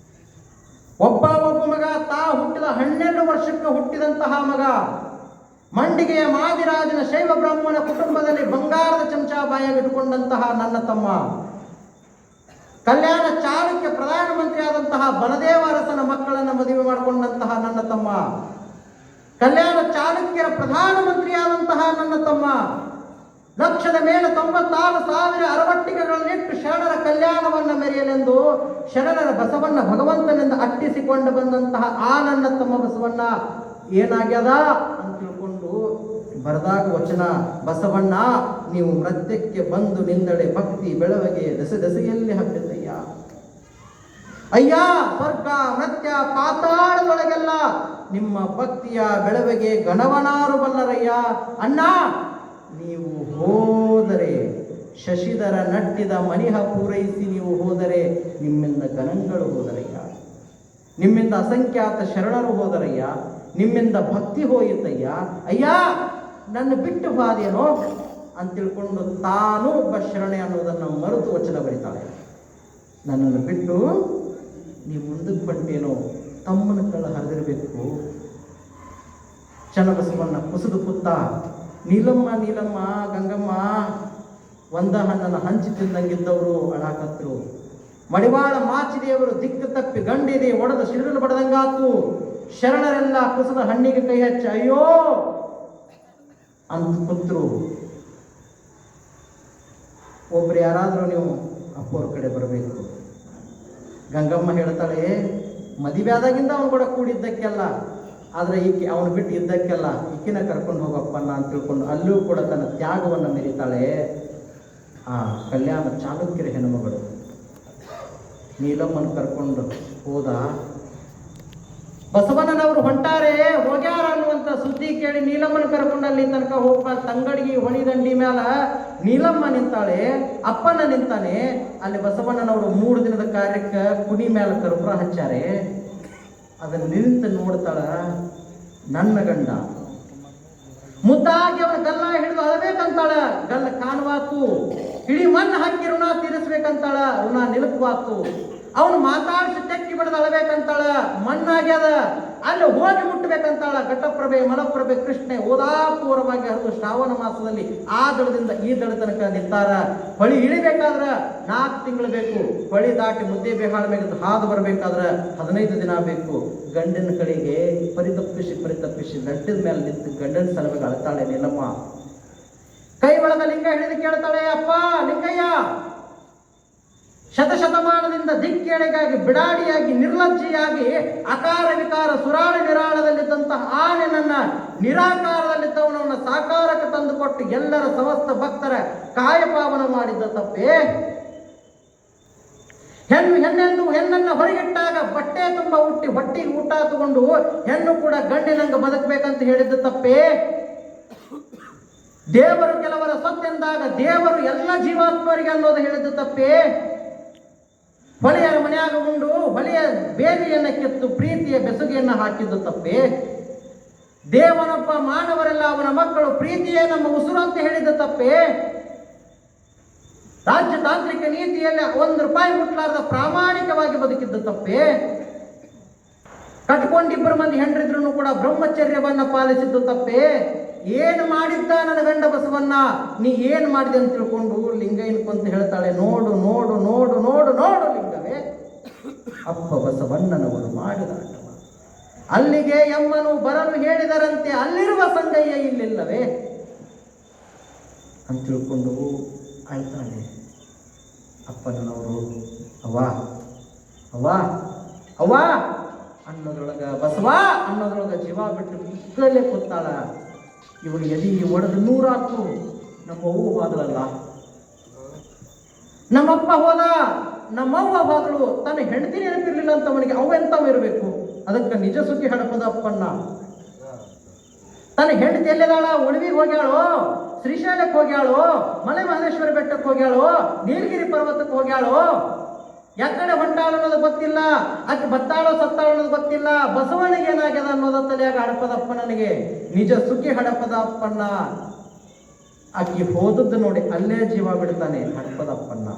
ಒಬ್ಬ ಮಗ ತಾ ಹುಟ್ಟಿದ 12 ವರ್ಷಕ್ಕೆ ಹುಟ್ಟಿದಂತಹ ಮಗ, ಮಂಡಿಗೆಯ ಮಾದಿರಾಜನ ಶೈವ ಬ್ರಾಹ್ಮಣ ಕುಟುಂಬದಲ್ಲಿ ಬಂಗಾರದ ಚಮಚ ಬಾಯಾಗಿಟ್ಟುಕೊಂಡಂತಹ ನನ್ನ ತಮ್ಮ, ಕಲ್ಯಾಣ ಚಾಲುಕ್ಯ ಪ್ರಧಾನಮಂತ್ರಿ ಆದಂತಹ ಬಲದೇವ ಅರಸನ ಮಕ್ಕಳನ್ನು ಮದುವೆ ಮಾಡಿಕೊಂಡಂತಹ ನನ್ನ ತಮ್ಮ, ಕಲ್ಯಾಣ ಚಾಲುಕ್ಯರ ಪ್ರಧಾನಮಂತ್ರಿ ಆದಂತಹ ನನ್ನ ತಮ್ಮ, ಲಕ್ಷದ ಮೇಲೆ 96,000 ಅರವಟ್ಟಿಗೆಗಳನ್ನಿಟ್ಟು ಶರಣರ ಕಲ್ಯಾಣವನ್ನ ಮೆರೆಯಲೆಂದು ಶರಣರ ಬಸವಣ್ಣ ಭಗವಂತನಿಂದ ಅಟ್ಟಿಸಿಕೊಂಡು ಬಂದಂತಹ ಆ ನನ್ನ ತಮ್ಮ ಬಸವಣ್ಣ ಏನಾಗ್ಯದ ಅಂತ ತಿಳ್ಕೊಂಡು ಬರದಾಗ ವಚನ, ಬಸವಣ್ಣ ನೀವು ಮೃತ್ಯಕ್ಕೆ ಬಂದು ನಿಂದಡೆ ಭಕ್ತಿ ಬೆಳವಗೆ ದಸೆಯಲ್ಲಿ ಹಬ್ಬಿತಯ್ಯ. ಅಯ್ಯ, ಸ್ವರ್ಗ ಮೃತ್ಯ ಪಾತಾಳದೊಳಗೆಲ್ಲ ನಿಮ್ಮ ಭಕ್ತಿಯ ಬೆಳವಗೆ ಗಣವನಾರು ಬಲ್ಲರಯ್ಯ. ಅಣ್ಣ, ನೀವು ಹೋದರೆ ಶಶಿಧರ ನಟ್ಟಿದ ಮನಿಹ ಪೂರೈಸಿ ನೀವು ಹೋದರೆ ನಿಮ್ಮಿಂದ ಗಣಗಳು ಹೋದರಯ್ಯ, ನಿಮ್ಮಿಂದ ಅಸಂಖ್ಯಾತ ಶರಣರು ಹೋದರಯ್ಯ, ನಿಮ್ಮಿಂದ ಭಕ್ತಿ ಹೋಯಿತಯ್ಯ. ಅಯ್ಯ, ನನ್ನ ಬಿಟ್ಟು ಬಾದೇನೋ ಅಂತ ತಿಳ್ಕೊಂಡು ತಾನು ಒಬ್ಬ ಶರಣೆ ಅನ್ನೋದನ್ನು ಮರೆತು ವಚನ ಬರೀತಾಳೆ. ನನ್ನನ್ನು ಬಿಟ್ಟು ನೀವು ಮುಂದಕ್ಕೆ ಬಂಟೇನೋ, ತಮ್ಮನ ಕಳ್ಳ ಹರಿದಿರಬೇಕು. ಚನ್ನಬಸವಣ್ಣ ಕುಸಿದು ಕುತ್ತ, ನೀಲಮ್ಮ ನೀಲಮ್ಮ ಗಂಗಮ್ಮ ಒಂದ ಹಣ್ಣನ್ನು ಹಂಚಿ ತಿಂದಂಗಿದ್ದವರು ಅಳಾಕತ್ರು. ಮಡಿವಾಳ ಮಾಚಿದೇವರು ದಿಕ್ಕು ತಪ್ಪಿ ಗಂಡಿದೆ ಒಡೆದ ಸಿಡಿಲು ಬಡದಂಗಾತು. ಶರಣರೆಲ್ಲ ಕುಸಿದ ಹಣ್ಣಿಗೆ ಕೈ ಹಚ್ಚಿ ಅಯ್ಯೋ ಅಂತ ಕೂತ್ರು. ಒಬ್ರು ಯಾರಾದರೂ ನೀವು ಅಪ್ಪವ್ರ ಕಡೆ ಬರಬೇಕು. ಗಂಗಮ್ಮ ಹೇಳ್ತಾಳೆ, ಮದುವೆ ಆದಾಗಿಂದ ಅವನು ಕೂಡ ಕೂಡಿದ್ದಕ್ಕೆಲ್ಲ, ಆದರೆ ಈಕೆ ಅವನು ಬಿಟ್ಟು ಇದ್ದಕ್ಕೆಲ್ಲ ಈಕಿನ ಕರ್ಕೊಂಡು ಹೋಗಪ್ಪನ್ನ ಅಂತ ತಿಳ್ಕೊಂಡು ಅಲ್ಲೂ ಕೂಡ ತನ್ನ ತ್ಯಾಗವನ್ನು ಮೆರಿತಾಳೆ. ಆ ಕಲ್ಯಾಣ ಚಾಲುಕ್ಯರ ಹೆಣ್ಣುಮಗಳು ನೀಲಮ್ಮನ ಕರ್ಕೊಂಡು ಹೋದ. ಬಸವಣ್ಣನವರು ಹೊಂಟಾರೆ ಹೋಗ್ಯಾರ ಅನ್ನುವಂಥ ಸುದ್ದಿ ಕೇಳಿ ನೀಲಮ್ಮನ ಕರ್ಕೊಂಡು ಅಲ್ಲಿ ತನಕ ಹೋಗ ತಂಗಡಿಗೆ ಹೊಳಿದಂಡಿ ಮ್ಯಾಲ ನೀಲಮ್ಮ ನಿಂತಾಳೆ, ಅಪ್ಪನ ನಿಂತಾನೆ. ಅಲ್ಲಿ ಬಸವಣ್ಣನವರು 3 ದಿನದ ಕಾರ್ಯಕ್ಕೆ ಕುಡಿ ಮ್ಯಾಲ ಕರ್ಪೂರ ಹಚ್ಚಾರೆ. ಅದನ್ನು ನಿಂತು ನೋಡ್ತಾಳ ನನ್ನ ಗಂಡ. ಮುದ್ದಾಗಿ ಅವನ ಗಲ್ಲ ಹಿಡಿದು ಅಳಬೇಕಂತಾಳ, ಗಲ್ಲ ಕಾಣವಾತು. ಇಡೀ ಮಣ್ಣು ಹಾಕಿ ಋಣ ತೀರಿಸ್ಬೇಕಂತಾಳ, ಋಣ ನಿಲುಕವಾತು. ಅವನು ಮಾತಾಡಿಸಿ ತೆಕ್ಕಿ ಬಿಡದ ಅಳಬೇಕಂತಾಳ, ಮಣ್ಣಾಗ್ಯದ. ಅಲ್ಲಿ ಹೋಗಿ ಮುಟ್ಟಬೇಕಂತಾಳ. ಘಟಪ್ರಭೆ ಮಲಪ್ರಭೆ ಕೃಷ್ಣೆ ಓದಾಪೂರ್ವವಾಗಿ ಹರಿದು ಶ್ರಾವಣ ಮಾಸದಲ್ಲಿ ಆ ದಳದಿಂದ ಈ ದಳ ತನಕ ನಿಂತಾರ. ಹೊಳಿ ಇಳಿಬೇಕಾದ್ರ 4 ತಿಂಗಳು ಬೇಕು. ಹೊಳಿ ದಾಟಿ ಮುದ್ದೆ ಬೇಹಾಳ ಮೇಲೆ ಹಾದು ಬರಬೇಕಾದ್ರ 15 ದಿನ ಬೇಕು. ಗಂಡನ ಕಡೆಗೆ ಪರಿತಪ್ಪಿಸಿ ನಟ್ಟಿದ ಮೇಲೆ ನಿಂತು ಗಂಡನ ಸಲುವಾಗಿ ಅಳ್ತಾಳೆ ನೀಲಮ್ಮ. ಕೈ ಒಳಗ ಲಿಂಗ ಹಿಡಿದು ಕೇಳ್ತಾಳೆ, ಅಪ್ಪ ಲಿಂಗಯ್ಯ, ಶತಶತಮಾನದಿಂದ ದಿಕ್ಕೇಳೆಗಾಗಿ ಬಿಡಾಡಿಯಾಗಿ ನಿರ್ಲಜ್ಜಿಯಾಗಿ ಅಕಾರ ವಿಕಾರ ಸುರಾಳಿ ನಿರಾಳದಲ್ಲಿದ್ದಂತಹ ಆನೆ ನನ್ನ ನಿರಾಕಾರದಲ್ಲಿದ್ದವನನ್ನು ಸಾಕಾರಕ್ಕೆ ತಂದುಕೊಟ್ಟು ಎಲ್ಲರ ಸಮಸ್ತ ಭಕ್ತರ ಕಾಯಪಾವನ ಮಾಡಿದ್ದ ತಪ್ಪೇ? ಹೆಣ್ಣೆಂದು ಹೆಣ್ಣನ್ನು ಹೊರಗಿಟ್ಟಾಗ ಬಟ್ಟೆ ತುಂಬ ಹುಟ್ಟಿ ಹೊಟ್ಟಿಗೆ ಊಟ ತಗೊಂಡು ಹೆಣ್ಣು ಕೂಡ ಗಂಡಿನಂಗ ಬದುಕಬೇಕಂತ ಹೇಳಿದ್ದ ತಪ್ಪೇ? ದೇವರು ಕೆಲವರ ಸತ್ತೆಂದಾಗ ದೇವರು ಎಲ್ಲ ಜೀವಾತ್ಮರಿಗೆ ಅನ್ನೋದು ಹೇಳಿದ್ದ ತಪ್ಪೇ? ಹೊಳೆಯ ಮನೆಯಾಗ ಉಂಡು ಹೊಳೆಯ ಬೇದಿಯನ್ನು ಕಿತ್ತು ಪ್ರೀತಿಯ ಬೆಸುಗೆಯನ್ನು ಹಾಕಿದ್ದು ತಪ್ಪೇ? ದೇವನೊಬ್ಬ ಮಾನವರೆಲ್ಲ ಅವನ ಮಕ್ಕಳು ಪ್ರೀತಿಯೇ ನಮ್ಮ ಉಸಿರು ಅಂತ ಹೇಳಿದ್ದ ತಪ್ಪೇ? ರಾಜ್ಯತಾಂತ್ರಿಕ ನೀತಿಯಲ್ಲಿ 1 ರೂಪಾಯಿ ಮುಟ್ಲಾರ್ದ ಪ್ರಾಮಾಣಿಕವಾಗಿ ಬದುಕಿದ್ದ ತಪ್ಪೇ? ಕಟ್ಕೊಂಡಿಬ್ಬರು ಮಂದಿ ಹೆಂಡ್ರಿದ್ರು ಕೂಡ ಬ್ರಹ್ಮಚರ್ಯವನ್ನ ಪಾಲಿಸಿದ್ದು ತಪ್ಪೇ? ಏನು ಮಾಡಿದ್ದ ನನ್ನ ಗಂಡ ಬಸವಣ್ಣ, ನೀ ಏನು ಮಾಡಿದೆ ಅಂತ ತಿಳ್ಕೊಂಡು ಲಿಂಗಯ್ಯನ್ಕೊಂತ ಹೇಳ್ತಾಳೆ, ನೋಡು ನೋಡು ನೋಡು ನೋಡು ನೋಡು ಲಿಂಗವೇ, ಅಪ್ಪ ಬಸವಣ್ಣನವರು ಮಾಡಿದ ಆಟವ. ಅಲ್ಲಿಗೆ ಎಮ್ಮನು ಬರಲು ಹೇಳಿದರಂತೆ, ಅಲ್ಲಿರುವ ಸಂಗಯ್ಯ ಇಲ್ಲಿಲ್ಲವೇ ಅಂತ ತಿಳ್ಕೊಂಡು ಅಳ್ತಾಳೆ. ಅಪ್ಪನವರು ಅವ್ವ ಅವ್ವ ಅನ್ನೋದ್ರೊಳಗ ಬಸವ ಅನ್ನೋದ್ರೊಳಗ ಜೀವ ಬಿಟ್ಟು ಕುಕ್ಕಲ್ಲೇ ಕೂತಾಳ. ಇವಳು ಎದಿ ಒಡೆದು ನೂರಾತು. ನಮ್ಮ ಅವ್ವ ಹೋದಳಲ್ಲ, ನಮ್ಮಪ್ಪ ಹೋದ, ನಮ್ಮವ್ವ ಹೋದಳು, ತನ್ನ ಹೆಂಡತಿ ನೆನಪಿರ್ಲಿಲ್ಲ ಅಂತ ಅವನಿಗೆ ಅವ ಎಂತವ ಇರಬೇಕು. ಅದಕ್ಕೆ ನಿಜ ಸುದ್ದಿ ಹಡಪದ ಅಪ್ಪನ್ನ ತನ್ನ ಹೆಂಡತಿ ಎಲ್ಲಿದಾಳ? ಉಳಿವಿಗೆ ಹೋಗ್ಯಾಳು, ಶ್ರೀಶೈಲಕ್ಕೆ ಹೋಗ್ಯಾಳು, ಮಲೆ ಮಹದೇಶ್ವರ ಬೆಟ್ಟಕ್ಕೆ ಹೋಗ್ಯಾಳು, ನೀಲಗಿರಿ ಪರ್ವತಕ್ಕೆ ಹೋಗ್ಯಾಳು. ಯಾಕಡೆ ಹೊಂಟಾಳು ಅನ್ನೋದು ಗೊತ್ತಿಲ್ಲ, ಆಕೆ ಬತ್ತಾಳೋ ಸತ್ತಾಳೋ ಅನ್ನೋದು ಗೊತ್ತಿಲ್ಲ. ಬಸವನಿಗೆ ಏನಾಗ್ಯದ ಅನ್ನೋದ ತಲೆಯಾಗ ಹಡಪದ ಅಪ್ಪನಿಗೆ ನಿಜ ಸುಖಿ ಹಡಪದ ಅಪ್ಪನ್ನ. ಆಕಿ ಹೋದದ್ದು ನೋಡಿ ಅಲ್ಲೇ ಜೀವ ಬಿಡ್ತಾನೆ ಹಡಪದ ಅಪ್ಪನ್ನ.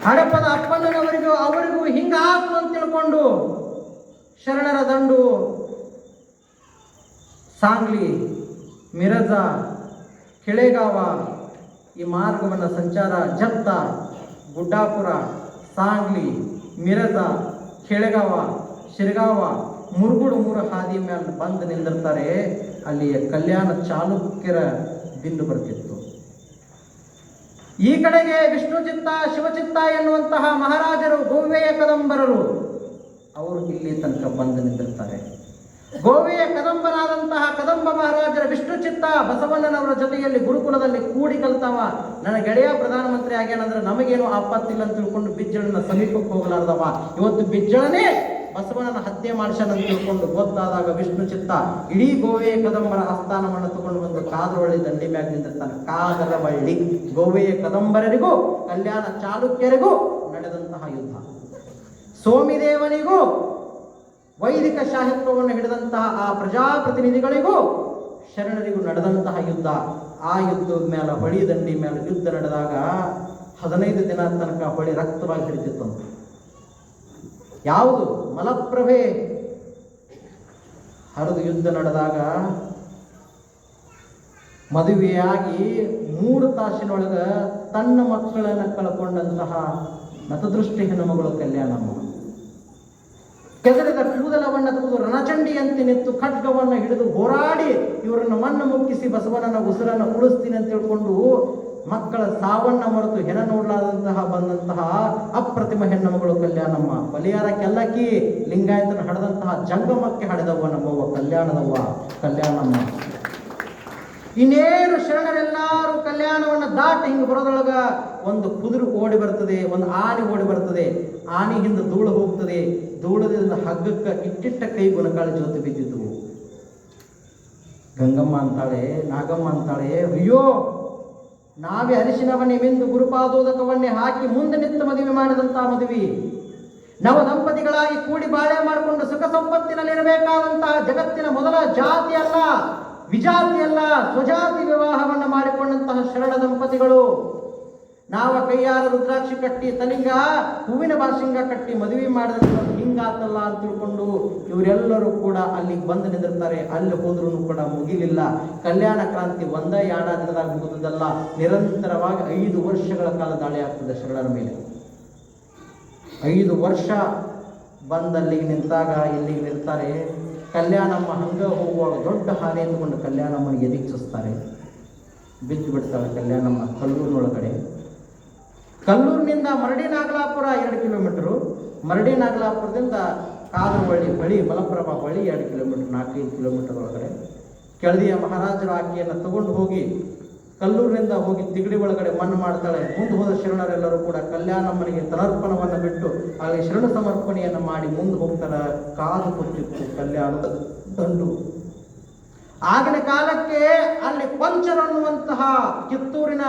ಹಡಪದ ಅವರಿಗೂ ಹಿಂಗಾತು ಅಂತ ತಿಳ್ಕೊಂಡು ಶರಣರ ದಂಡು ಸಾಂಗ್ಲಿ, ಮಿರಜ, ಕೆಳೆಗಾವ ಈ ಮಾರ್ಗವನ್ನು ಸಂಚಾರ ಜತ್ತ, ಗುಡ್ಡಾಪುರ, ಸಾಂಗ್ಲಿ, ಮಿರಜ, ಕೆಳೆಗಾವ, ಶಿರಗಾವ, ಮುರುಗುಡು 3 ಹಾದಿ ಮೇಲೆ ಬಂದು ನಿಂದಿರ್ತಾರೆ. ಅಲ್ಲಿಯ ಕಲ್ಯಾಣ ಚಾಲುಕ್ಯರ ಬಿಂದು ಬರ್ತಿತ್ತು. ಈ ಕಡೆಗೆ ವಿಷ್ಣುಚಿತ್ತ, ಶಿವಚಿತ್ತ ಎನ್ನುವಂತಹ ಮಹಾರಾಜರು, ಗೋವೆಯ ಕದಂಬರರು, ಅವರು ಇಲ್ಲಿ ತನಕ ಬಂದು ನಿಂತಿರ್ತಾರೆ. ಗೋವೆಯ ಕದಂಬರಾದಂತಹ ಕದಂಬ ಮಹಾರಾಜರ ವಿಷ್ಣುಚಿತ್ತ ಬಸವಣ್ಣನವರ ಜೊತೆಯಲ್ಲಿ ಗುರುಕುಲದಲ್ಲಿ ಕೂಡಿ ಕಲ್ತವ. ನನ್ನ ಗೆಳೆಯ ಪ್ರಧಾನಮಂತ್ರಿ ಆಗ್ಯಾನಂದ್ರೆ ನಮಗೇನು ಆಪತ್ತಿಲ್ಲ ಅಂತ ತಿಳ್ಕೊಂಡು ಬಿಜ್ಜಳನ ಸಮೀಪಕ್ಕೆ ಹೋಗಲಾರ್ದವ. ಇವತ್ತು ಬಿಜ್ಜಳನೇ ಬಸವಣ್ಣನ ಹತ್ಯೆ ಮಾಡಿಸನ ಅಂತ ತಿಳ್ಕೊಂಡು ಗೊತ್ತಾದಾಗ ವಿಷ್ಣುಚಿತ್ತ ಇಡೀ ಗೋವೆಯ ಕದಂಬರ ಆಸ್ಥಾನವನ್ನು ತಗೊಂಡು ಬಂದು ಕಾದರವಳ್ಳಿ ದಂಡಿ ಮ್ಯಾಗ ನಿಂತಿರ್ತಾನೆ. ಕಾದರವಳ್ಳಿ ಗೋವೆಯ ಕದಂಬರರಿಗೂ ಕಲ್ಯಾಣ ಚಾಲುಕ್ಯರಿಗೂ ನಡೆದಂತಹ ಯುದ್ಧ, ಸೋಮಿದೇವನಿಗೂ ವೈದಿಕ ಶಾಹಿತ್ವವನ್ನು ಹಿಡಿದಂತಹ ಆ ಪ್ರಜಾಪ್ರತಿನಿಧಿಗಳಿಗೂ ಶರಣರಿಗೂ ನಡೆದಂತಹ ಯುದ್ಧ. ಆ ಯುದ್ಧದ ಮೇಲೆ ಹೊಳಿ ದಂಡಿ ಮೇಲೆ ಯುದ್ಧ ನಡೆದಾಗ 15 ದಿನ ತನಕ ಹೊಳಿ ರಕ್ತವಾಗಿ ಹಿಡಿತಿತ್ತು. ಯಾವುದು? ಮಲಪ್ರಭೆ ಹರಿದು ಯುದ್ಧ ನಡೆದಾಗ ಮದುವೆಯಾಗಿ 3 ತಾಸಿನೊಳಗ ತನ್ನ ಮಕ್ಕಳನ್ನು ಕಳ್ಕೊಂಡಂತಹ ನತದೃಷ್ಟಿ ಹೆಣ್ಣುಮಗಳು ಕಲ್ಯಾಣಮ್ಮ. ಕೆದರಿದ ಕೂದಲವನ್ನ ತೆಗೆದು ರಣಚಂಡಿಯಂತೆ ನಿಂತು ಖಡ್ಗವನ್ನು ಹಿಡಿದು ಹೋರಾಡಿ ಇವರನ್ನು ಮಣ್ಣು ಮುಕ್ಕಿಸಿ ಬಸವನನ್ನ ಉಸಿರನ್ನು ಉಳಿಸ್ತೀನಿ ಅಂತ ತಿಳ್ಕೊಂಡು ಮಕ್ಕಳ ಸಾವನ್ನ ಮರೆತು ಹೆಣ ನೋಡಲಾದಂತಹ ಬಂದಂತಹ ಅಪ್ರತಿಮ ಹೆಣ್ಣುಮಗಳು ಕಲ್ಯಾಣಮ್ಮ. ಬಲಿಯಾರ ಕೆಲ್ಲಕ್ಕಿ ಲಿಂಗಾಯತನ ಹಡೆದಂತಹ ಜಂಗಮಕ್ಕೆ ಹಡೆದವ್ವ ನಮ್ಮವ್ವ ಕಲ್ಯಾಣಮ್ಮ. ಇನ್ನೇನು ಶರಣರೆಲ್ಲರೂ ಕಲ್ಯಾಣವನ್ನು ದಾಟಿ ಹಿಂಗೆ ಬರೋದ್ರೊಳಗ ಒಂದು ಕುದುರೆ ಓಡಿ ಬರ್ತದೆ, ಒಂದು ಆನೆ ಓಡಿ ಬರ್ತದೆ. ಆನೆ ಹಿಂದೆ ಧೂಳು ಹೋಗ್ತದೆ, ಧೂಳದಿಂದ ಹಗ್ಗಕ್ಕೆ ಇಟ್ಟಿಟ್ಟ ಕೈ ಗುಣಕಾಳಿ ಜೊತೆ ಬಿದ್ದಿದ್ವು. ಗಂಗಮ್ಮ ಅಂತಾಳೆ, ನಾಗಮ್ಮ ಅಂತಾಳೆ, ಅಯ್ಯೋ ನಾವೇ ಅರಿಶಿನವನ್ನೇ ಮಿಂದು ಗುರುಪಾದೋದಕವನ್ನೇ ಹಾಕಿ ಮುಂದೆ ನಿಂತು ಮದುವೆ ಮಾಡಿದಂತಹ ಮದುವೆ. ನವ ದಂಪತಿಗಳಾಗಿ ಕೂಡಿ ಬಾಳೆ ಮಾಡಿಕೊಂಡು ಸುಖ ಸಂಪತ್ತಿನಲ್ಲಿರಬೇಕಾದಂತಹ ಜಗತ್ತಿನ ಮೊದಲ ಜಾತಿ ಅಲ್ಲ, ವಿಜಾತಿ ಅಲ್ಲ, ಸ್ವಜಾತಿ ವಿವಾಹವನ್ನು ಮಾಡಿಕೊಂಡಂತಹ ಶರಣ ದಂಪತಿಗಳು. ನಾವ ಕೈಯಾರ ರುದ್ರಾಕ್ಷಿ ಕಟ್ಟಿ ತಲಿಂಗ ಹೂವಿನ ಬಾಸಿಂಗ ಕಟ್ಟಿ ಮದುವೆ ಮಾಡಿದಂಥ ಹಿಂಗಾತಲ್ಲ ಅಂತ ತಿಳ್ಕೊಂಡು ಇವರೆಲ್ಲರೂ ಕೂಡ ಅಲ್ಲಿಗೆ ಬಂದು ನಿಂದಿರ್ತಾರೆ. ಅಲ್ಲಿ ಹೋದ್ರೂ ಕೂಡ ಮುಗಿಲಿಲ್ಲ. ಕಲ್ಯಾಣ ಕ್ರಾಂತಿ 1-2 ದಿನದಾಗ ಮುಗಿದಲ್ಲ, ನಿರಂತರವಾಗಿ 5 ವರ್ಷಗಳ ಕಾಲ ದಾಳಿ ಆಗ್ತದೆ ಶರಣರ ಮೇಲೆ. 5 ವರ್ಷ ಬಂದಲ್ಲಿಗೆ ನಿಂತಾಗ ಇಲ್ಲಿಗೆ ನಿಲ್ತಾರೆ. ಕಲ್ಯಾಣಮ್ಮ ಹಂಗ ಹೋಗುವಾಗ ದೊಡ್ಡ ಹಾನಿ ಎತ್ಕೊಂಡು ಕಲ್ಯಾಣಮ್ಮನಿಗೆ ಎದಿಚ್ಚಿಸ್ತಾರೆ. ಬಿದ್ದು ಬಿಡ್ತಾಳೆ ಕಲ್ಯಾಣಮ್ಮ ಕಲ್ಲೂರಿನೊಳಗಡೆ. ಕಲ್ಲೂರಿನಿಂದ ಮರಡಿ ನಾಗಲಾಪುರ 2 ಕಿಲೋಮೀಟರು, ಮರಡಿ ನಾಗಲಾಪುರದಿಂದ ಕಾದರವಳ್ಳಿ ಬಳಿ ಮಲಪ್ರಭಾ ಬಳಿ 2 ಕಿಲೋಮೀಟರ್, 4-5 ಕಿಲೋಮೀಟರ್ ಒಳಗಡೆ ಕೆಳದಿಯ ಮಹಾರಾಜರ ಆಕೆಯನ್ನು ತಗೊಂಡು ಹೋಗಿ ಕಲ್ಲೂರಿನಿಂದ ಹೋಗಿ ತಿಗಡಿ ಒಳಗಡೆ ಮಣ್ಣು ಮಾಡ್ತಾಳೆ. ಮುಂದೆ ಹೋದ ಶರಣರೆಲ್ಲರೂ ಕೂಡ ಕಲ್ಯಾಣಮ್ಮನಿಗೆ ತನರ್ಪಣವನ್ನು ಬಿಟ್ಟು ಅಲ್ಲಿ ಶರಣ ಸಮರ್ಪಣೆಯನ್ನು ಮಾಡಿ ಮುಂದೆ ಹೋಗ್ತಾರ. ಕಾದು ಕೊಟ್ಟಿತ್ತು ಕಲ್ಯಾಣದ ದಂಡು. ಆಗಿನ ಕಾಲಕ್ಕೆ ಅಲ್ಲಿ ಕೊಂಚರು ಅನ್ನುವಂತಹ ಕಿತ್ತೂರಿನ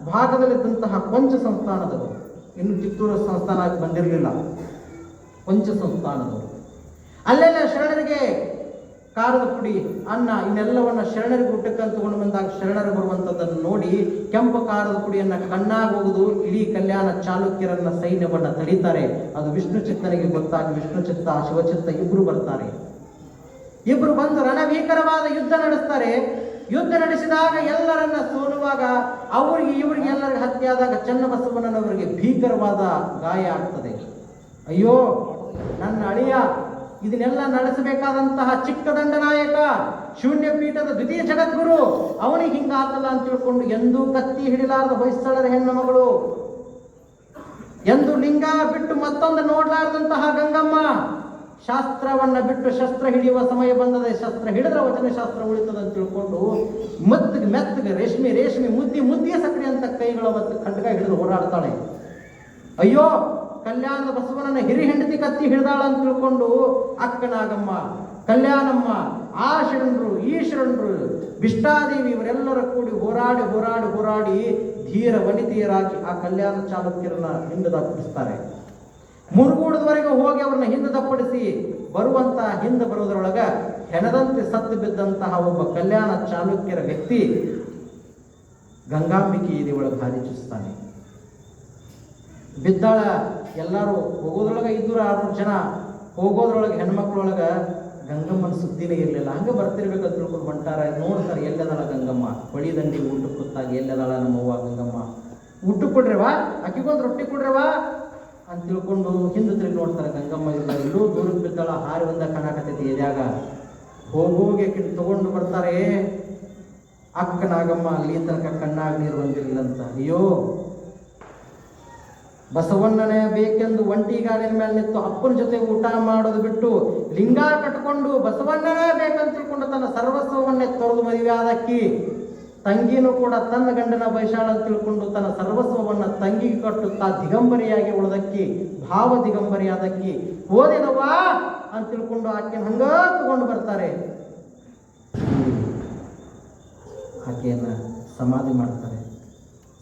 ಭಾಗದಲ್ಲಿದ್ದಂತಹ ಕೊಂಚ ಸಂಸ್ಥಾನದವರು, ಇನ್ನು ಕಿತ್ತೂರು ಸಂಸ್ಥಾನ ಬಂದಿರಲಿಲ್ಲ, ಕೊಂಚ ಸಂಸ್ಥಾನದವರು ಅಲ್ಲೆಲ್ಲ ಶರಣರಿಗೆ ಖಾರದ ಪುಡಿ, ಅನ್ನ ಇನ್ನೆಲ್ಲವನ್ನ ಶರಣರಿಗೆ ಊಟಕ್ಕೆ ತಗೊಂಡು ಬಂದಾಗ ಶರಣರು ಬರುವಂಥದ್ದನ್ನು ನೋಡಿ ಕೆಂಪು ಖಾರದ ಪುಡಿಯನ್ನು ಕಣ್ಣಾಗ ಹೋಗುದು ಇಡೀ ಕಲ್ಯಾಣ ಚಾಲುಕ್ಯರನ್ನ ಸೈನ್ಯವನ್ನ ತಡೀತಾರೆ. ಅದು ವಿಷ್ಣುಚಿತ್ತನಿಗೆ ಗೊತ್ತಾಗಿ ವಿಷ್ಣುಚಿತ್ತ ಶಿವಚಿತ್ತ ಇಬ್ರು ಬರ್ತಾರೆ. ಇಬ್ರು ಬಂದು ರಣಭೀಕರವಾದ ಯುದ್ಧ ನಡೆಸ್ತಾರೆ. ಯುದ್ಧ ನಡೆಸಿದಾಗ ಎಲ್ಲರನ್ನ ಸೋಲುವಾಗ ಇವ್ರಿಗೆ ಎಲ್ಲರಿಗೆ ಹತ್ಯೆ ಆದಾಗ ಚನ್ನಬಸವಣ್ಣನವರಿಗೆ ಭೀಕರವಾದ ಗಾಯ ಆಗ್ತದೆ. ಅಯ್ಯೋ ನನ್ನ ಅಳಿಯ ಇದನ್ನೆಲ್ಲ ನಡೆಸಬೇಕಾದಂತಹ ಚಿಕ್ಕ ದಂಡನಾಯಕ ಶೂನ್ಯ ಪೀಠದ ದ್ವಿತೀಯ ಜಗದ್ಗುರು ಅವನಿಗೆ ಹಿಂಗಾತಲ್ಲ ಅಂತ ತಿಳ್ಕೊಂಡು ಎಂದೂ ಕತ್ತಿ ಹಿಡಿಲಾರದ ಹೊಯ್ಸಳರ ಹೆಣ್ಣು ಮಗಳು ಎಂದು ಲಿಂಗ ಬಿಟ್ಟು ಮತ್ತೊಂದು ನೋಡ್ಲಾರ್ದಂತಹ ಗಂಗಮ್ಮ ಶಾಸ್ತ್ರವನ್ನ ಬಿಟ್ಟು ಶಸ್ತ್ರ ಹಿಡಿಯುವ ಸಮಯ ಬಂದದೆ. ಶಸ್ತ್ರ ಹಿಡಿದ್ರೆ ವಚನ ಶಾಸ್ತ್ರ ಉಳಿತದ ಅಂತ ತಿಳ್ಕೊಂಡು ಮೆತ್ತಗೆ ರೇಷ್ಮೆ ಮುದ್ದಿಯ ಸಕ್ರೆ ಅಂತ ಕೈಗಳ ಖಡ್ಗ ಹಿಡಿದು ಹೋರಾಡ್ತಾಳೆ. ಅಯ್ಯೋ, ಕಲ್ಯಾಣದ ಬಸವನನ್ನ ಹಿರಿ ಹೆಂಡತಿ ಕತ್ತಿ ಹಿಡಿದಾಳ ಅಂತ ತಿಳ್ಕೊಂಡು ಅಕ್ಕನಾಗಮ್ಮ, ಕಲ್ಯಾಣಮ್ಮ, ಆ ಶರಣರು, ಈ ಶರಣರು, ಬಿಷ್ಟಾದೇವಿ ಇವರೆಲ್ಲರ ಕೂಡಿ ಹೋರಾಡಿ ಧೀರ ವನಿತೆಯರಾಗಿ ಆ ಕಲ್ಯಾಣ ಚಾಲುಕ್ಯರನ್ನ ಹಿಂದೆ ದಪ್ಪಡಿಸ್ತಾರೆ. ಮುರುಗೂಡದವರೆಗೆ ಹೋಗಿ ಅವ್ರನ್ನ ಹಿಂದೆ ದಪ್ಪಡಿಸಿ ಹಿಂದೆ ಬರೋದ್ರೊಳಗ ಹೆಣದಂತೆ ಸತ್ತು ಬಿದ್ದಂತಹ ಒಬ್ಬ ಕಲ್ಯಾಣ ಚಾಲುಕ್ಯರ ವ್ಯಕ್ತಿ ಗಂಗಾಂಬಿಕೆ ಇದೆ ಒಳಗೆ ಹಾದಿ ಚುಸ್ತಾನೆ. ಬಿದ್ದಾಳ. ಎಲ್ಲರೂ ಹೋಗೋದ್ರೊಳಗೆ 200-600 ಜನ ಹೋಗೋದ್ರೊಳಗೆ ಹೆಣ್ಮಕ್ಳೊಳಗ ಗಂಗಮ್ಮನ ಸುದ್ದಿನೇ ಇರಲಿಲ್ಲ. ಹಂಗೆ ಬರ್ತಿರ್ಬೇಕಂತ ತಿಳ್ಕೊಂಡು ಹೊಂಟಾರ. ನೋಡ್ತಾರೆ, ಎಲ್ಲದಳ ಗಂಗಮ್ಮ, ಹೊಳಿ ದಂಡಿ ಊಟ ಕೂತಾಗ ಎಲ್ಲದಳ ನಮ್ಮವ್ವ ಗಂಗಮ್ಮ, ಊಟ ಕೊಡ್ರವಾ, ಅಕ್ಕಿಗೊಂದು ರೊಟ್ಟಿ ಕೊಡ್ರವಾ ಅಂತ ತಿಳ್ಕೊಂಡು ಹಿಂದೆ ತಿರುಗಿ ನೋಡ್ತಾರೆ. ಗಂಗಮ್ಮ ಇಲ್ಲ, ಎಲ್ಲೂ ದೂರಕ್ಕೆ ಬಿದ್ದಾಳ. ಹಾರಿ ಒಂದ ಕಣಾಕತೈತಿ ಎದ್ಯಾಗ. ಹೋಗಿ ತಗೊಂಡು ಬರ್ತಾರೆ. ಅಕ್ಕನಾಗಮ್ಮ ಅಲ್ಲಿ ತನಕ ಕಣ್ಣಾಗ ನೀರು ಬಂದಿರಲಿಲ್ಲಂತ. ಅಯ್ಯೋ, ಬಸವಣ್ಣನೇ ಬೇಕೆಂದು ಒಂಟಿ ಗಾಡಿನ ಮೇಲೆ ನಿಂತು ಅಪ್ಪನ ಜೊತೆ ಊಟ ಮಾಡೋದು ಬಿಟ್ಟು ಲಿಂಗ ಕಟ್ಕೊಂಡು ಬಸವಣ್ಣನೇ ಬೇಕಂತ ತಿಳ್ಕೊಂಡು ತನ್ನ ಸರ್ವಸ್ವವನ್ನೇ ತೊರೆದು ಮದುವೆ ಆದಕ್ಕಿ. ತಂಗಿನೂ ಕೂಡ ತನ್ನ ಗಂಡನ ಬಯಸಾಳ ಅಂತ ತಿಳ್ಕೊಂಡು ತನ್ನ ಸರ್ವಸ್ವವನ್ನ ತಂಗಿಗೆ ಕೊಟ್ಟು ದಿಗಂಬರಿಯಾಗಿ ಉಳಿದಕ್ಕಿ, ಭಾವ ದಿಗಂಬರಿಯಾದಕ್ಕಿ. ಹೋದೇನವ್ವ ಅಂತ ತಿಳ್ಕೊಂಡು ಆಕೆಯನ್ನು ಹಂಗ ತಗೊಂಡು ಬರ್ತಾರೆ. ಆಕೆಯನ್ನ ಸಮಾಧಿ ಮಾಡ್ತಾರೆ.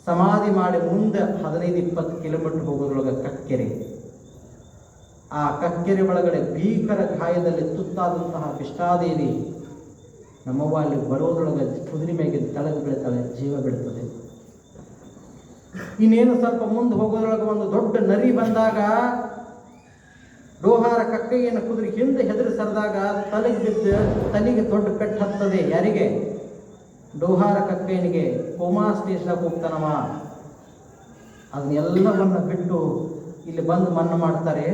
ಸಮಾಧಿ ಮಾಡಿ ಮುಂದೆ 15-20 ಕಿಲೋಮೀಟರ್ ಹೋಗೋದ್ರೊಳಗೆ ಕಕ್ಕೆರೆ. ಆ ಕಕ್ಕೆರೆ ಒಳಗಡೆ ಭೀಕರ ಗಾಯದಲ್ಲಿ ತುತ್ತಾದಂತಹ ಬಿಷ್ಟಾದೇವಿ ನಮ್ಮವ್ವ ಅಲ್ಲಿ ಬರೋದ್ರೊಳಗೆ ಕುದುರೆ ಮೇಗೆ ತಳಗೆ ಬೀಳ್ತಾಳೆ, ಜೀವ ಬೀಳ್ತದೆ. ಇನ್ನೇನು ಸ್ವಲ್ಪ ಮುಂದೆ ಹೋಗೋದ್ರೊಳಗೆ ಒಂದು ದೊಡ್ಡ ನರಿ ಬಂದಾಗ ಡೋಹಾರ ಕಕ್ಕಯ್ಯನ ಕುದುರೆ ಹಿಂದೆ ಹೆದರಿ ಸರಿದಾಗ ತಲೆಗೆ ದೊಡ್ಡ ಪೆಟ್ಟು ಹತ್ತದೆ. ಯಾರಿಗೆ? ಡೋಹಾರ ಕಕ್ಕಯ್ಯನಿಗೆ. ಕೋಮಾ ಸ್ಟೇಷನ್ಗೆ ಹೋಗ್ತಾನವ. ಅದನ್ನೆಲ್ಲವನ್ನ ಬಿಟ್ಟು ಇಲ್ಲಿ ಬಂದು ಮಣ್ಣು ಮಾಡ್ತಾರೆ.